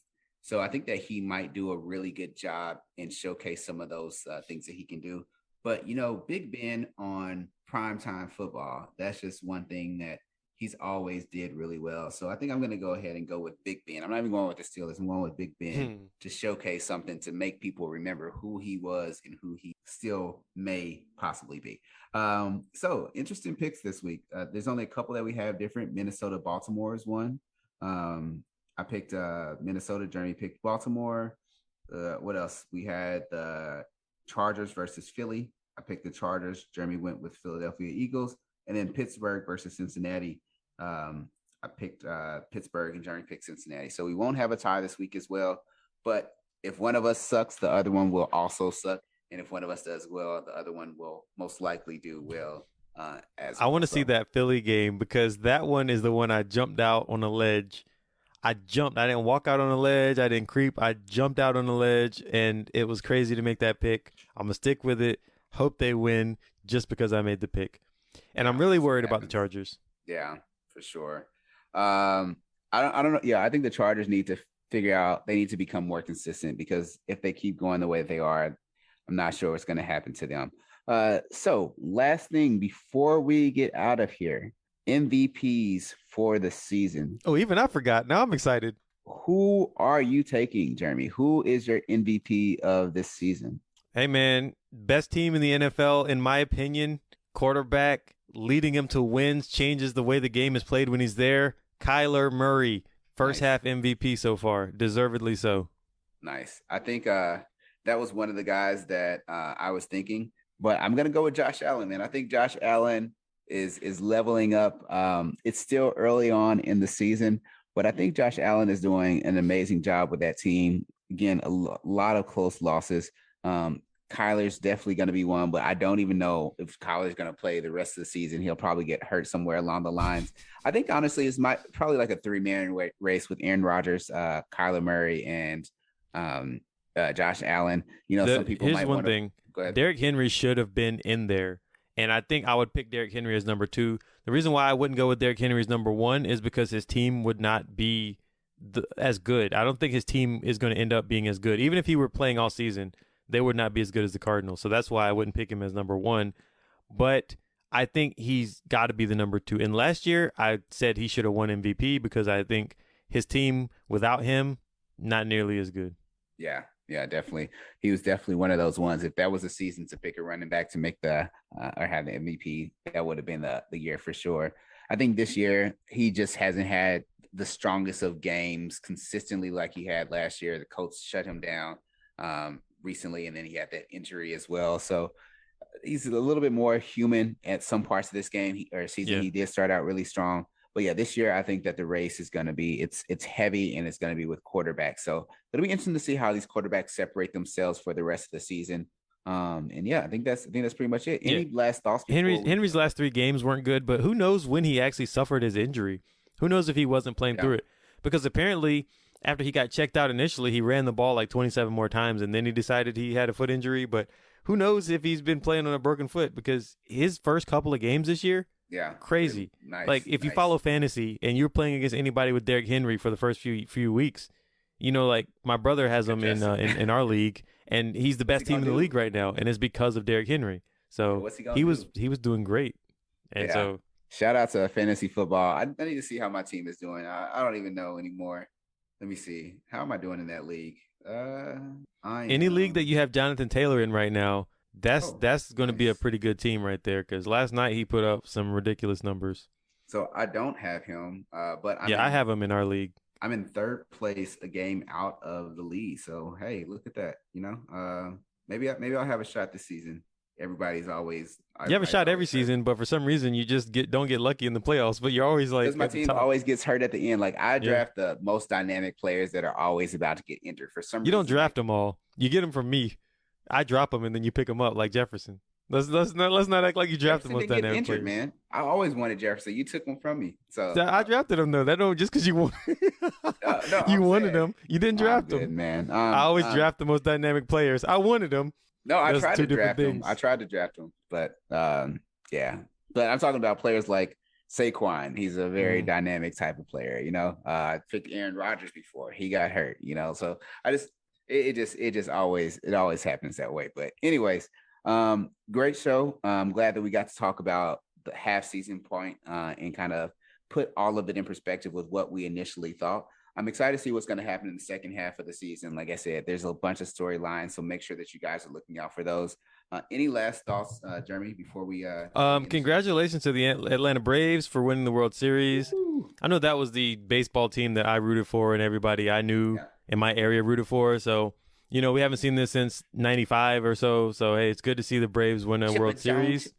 So I think that he might do a really good job and showcase some of those things that he can do. But, Big Ben on primetime football, that's just one thing that he's always did really well. So I think I'm going to go ahead and go with Big Ben. I'm not even going with the Steelers. I'm going with Big Ben to showcase something to make people remember who he was and who he still may possibly be. So interesting picks this week. There's only a couple that we have different. Minnesota, Baltimore is one. I picked Minnesota. Jeremy picked Baltimore. What else? We had the Chargers versus Philly. I picked the Chargers. Jeremy went with Philadelphia Eagles. And then Pittsburgh versus Cincinnati. I picked Pittsburgh and Jeremy picked Cincinnati. So we won't have a tie this week as well. But if one of us sucks, the other one will also suck. And if one of us does well, the other one will most likely do well as well. I want to see that Philly game because that one is the one I jumped out on a ledge. I jumped. I didn't walk out on a ledge. I didn't creep. I jumped out on the ledge, and it was crazy to make that pick. I'm going to stick with it. Hope they win just because I made the pick. And I'm really worried about the Chargers. Yeah, for sure. I I don't know. Yeah, I think the Chargers need to figure out, they need to become more consistent, because if they keep going the way they are, I'm not sure what's going to happen to them. So last thing before we get out of here, MVPs for the season. Oh, even I forgot. Now I'm excited. Who are you taking, Jeremy? Who is your MVP of this season? Hey, man, best team in the NFL, in my opinion. Quarterback, leading him to wins, changes the way the game is played when he's there. Kyler Murray, first half MVP so far, deservedly so. Nice. I think that was one of the guys that I was thinking, but I'm going to go with Josh Allen, man. I think Josh Allen is leveling up. It's still early on in the season, but I think Josh Allen is doing an amazing job with that team. Again, a lot of close losses. Kyler's definitely going to be one, but I don't even know if Kyler's going to play the rest of the season. He'll probably get hurt somewhere along the lines. I think, honestly, it's probably like a three-man race with Aaron Rodgers, Kyler Murray, and Josh Allen. You know, some people might want to. Here's one thing. Derrick Henry should have been in there, and I think I would pick Derrick Henry as number 2. The reason why I wouldn't go with Derrick Henry as number 1 is because his team would not be as good. I don't think his team is going to end up being as good. Even if he were playing all season, they would not be as good as the Cardinals. So that's why I wouldn't pick him as number 1. But I think he's got to be the number 2. And last year, I said he should have won MVP because I think his team, without him, not nearly as good. Yeah, definitely. He was definitely one of those ones. If that was a season to pick a running back to make the or have the MVP, that would have been the year for sure. I think this year, he just hasn't had the strongest of games consistently like he had last year. The coach shut him down recently, and then he had that injury as well. So he's a little bit more human at some parts of this game or season. Yeah. He did start out really strong, but yeah, this year I think that the race is going to be it's heavy, and it's going to be with quarterbacks. So it'll be interesting to see how these quarterbacks separate themselves for the rest of the season. And yeah, I think that's pretty much it. Any last thoughts? Henry's last 3 games weren't good, but who knows when he actually suffered his injury? Who knows if he wasn't playing through it? Because apparently, after he got checked out initially, he ran the ball like 27 more times, and then he decided he had a foot injury. But who knows if he's been playing on a broken foot, because his first couple of games this year, crazy. Nice, like, if you follow fantasy and you're playing against anybody with Derrick Henry for the first few weeks, you know, like my brother has him in our league, and he's the best team in the league right now, and it's because of Derrick Henry. So he was doing great, and so shout out to fantasy football. I need to see how my team is doing. I don't even know anymore. Let me see. How am I doing in that league? Any league that you have Jonathan Taylor in right now, that's going to be a pretty good team right there, because last night he put up some ridiculous numbers. So I don't have him, but I have him in our league. I'm in 3rd place, a game out of the league. So hey, look at that. You know, maybe I'll have a shot this season. Everybody's always you have a shot every season, but for some reason you just don't get lucky in the playoffs. But you're always like, because my team always gets hurt at the end. Like, I draft the most dynamic players that are always about to get injured. For some reason, you don't draft them all. You get them from me. I drop them and then you pick them up like Jefferson. Let's not act like you drafted the most dynamic injured players. Man, I always wanted Jefferson. You took one from me, so I drafted him though. That don't just because you won. You wanted him. You didn't draft him, man. I always draft the most dynamic players. I wanted them. No, I tried to draft him. I tried to draft him, but yeah. But I'm talking about players like Saquon. He's a very dynamic type of player. You know, I picked Aaron Rodgers before he got hurt. You know, so it always happens that way. But anyways, great show. I'm glad that we got to talk about the half season point and kind of put all of it in perspective with what we initially thought. I'm excited to see what's going to happen in the second half of the season. Like I said, there's a bunch of storylines, so make sure that you guys are looking out for those. Any last thoughts, Jeremy, before we congratulations to the Atlanta Braves for winning the World Series. Woo. I know that was the baseball team that I rooted for and everybody I knew in my area rooted for. So, you know, we haven't seen this since 95 or so. So, hey, it's good to see the Braves win a World Series.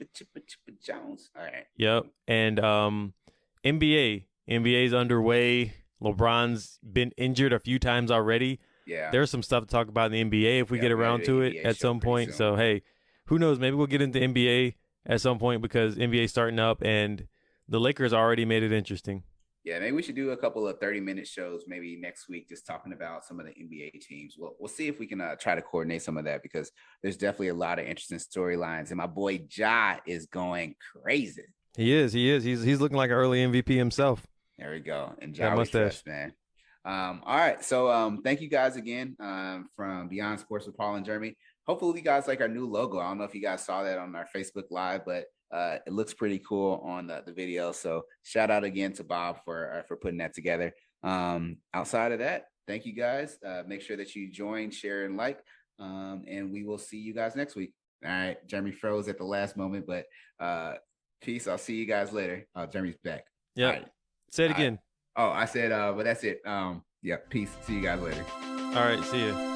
Jones. All right. Yep. And NBA's underway. LeBron's been injured a few times already. Yeah. There's some stuff to talk about in the NBA if we get around to it at some point. Soon. So, hey, who knows? Maybe we'll get into NBA at some point because NBA's starting up and the Lakers already made it interesting. Yeah, maybe we should do a couple of 30-minute shows maybe next week just talking about some of the NBA teams. We'll see if we can try to coordinate some of that because there's definitely a lot of interesting storylines. And my boy Ja is going crazy. He is. He's looking like an early MVP himself. There we go. And That Jawi mustache. Trust, man. All right. So thank you guys again from Beyond Sports with Paul and Jeremy. Hopefully you guys like our new logo. I don't know if you guys saw that on our Facebook Live, but it looks pretty cool on the video. So shout out again to Bob for putting that together. Outside of that, thank you guys. Make sure that you join, share, and like. And we will see you guys next week. All right. Jeremy froze at the last moment, but peace. I'll see you guys later. Jeremy's back. Yeah. Right. Say it again. Oh, I said, but that's it. Yeah, peace. See you guys later. All right. See you.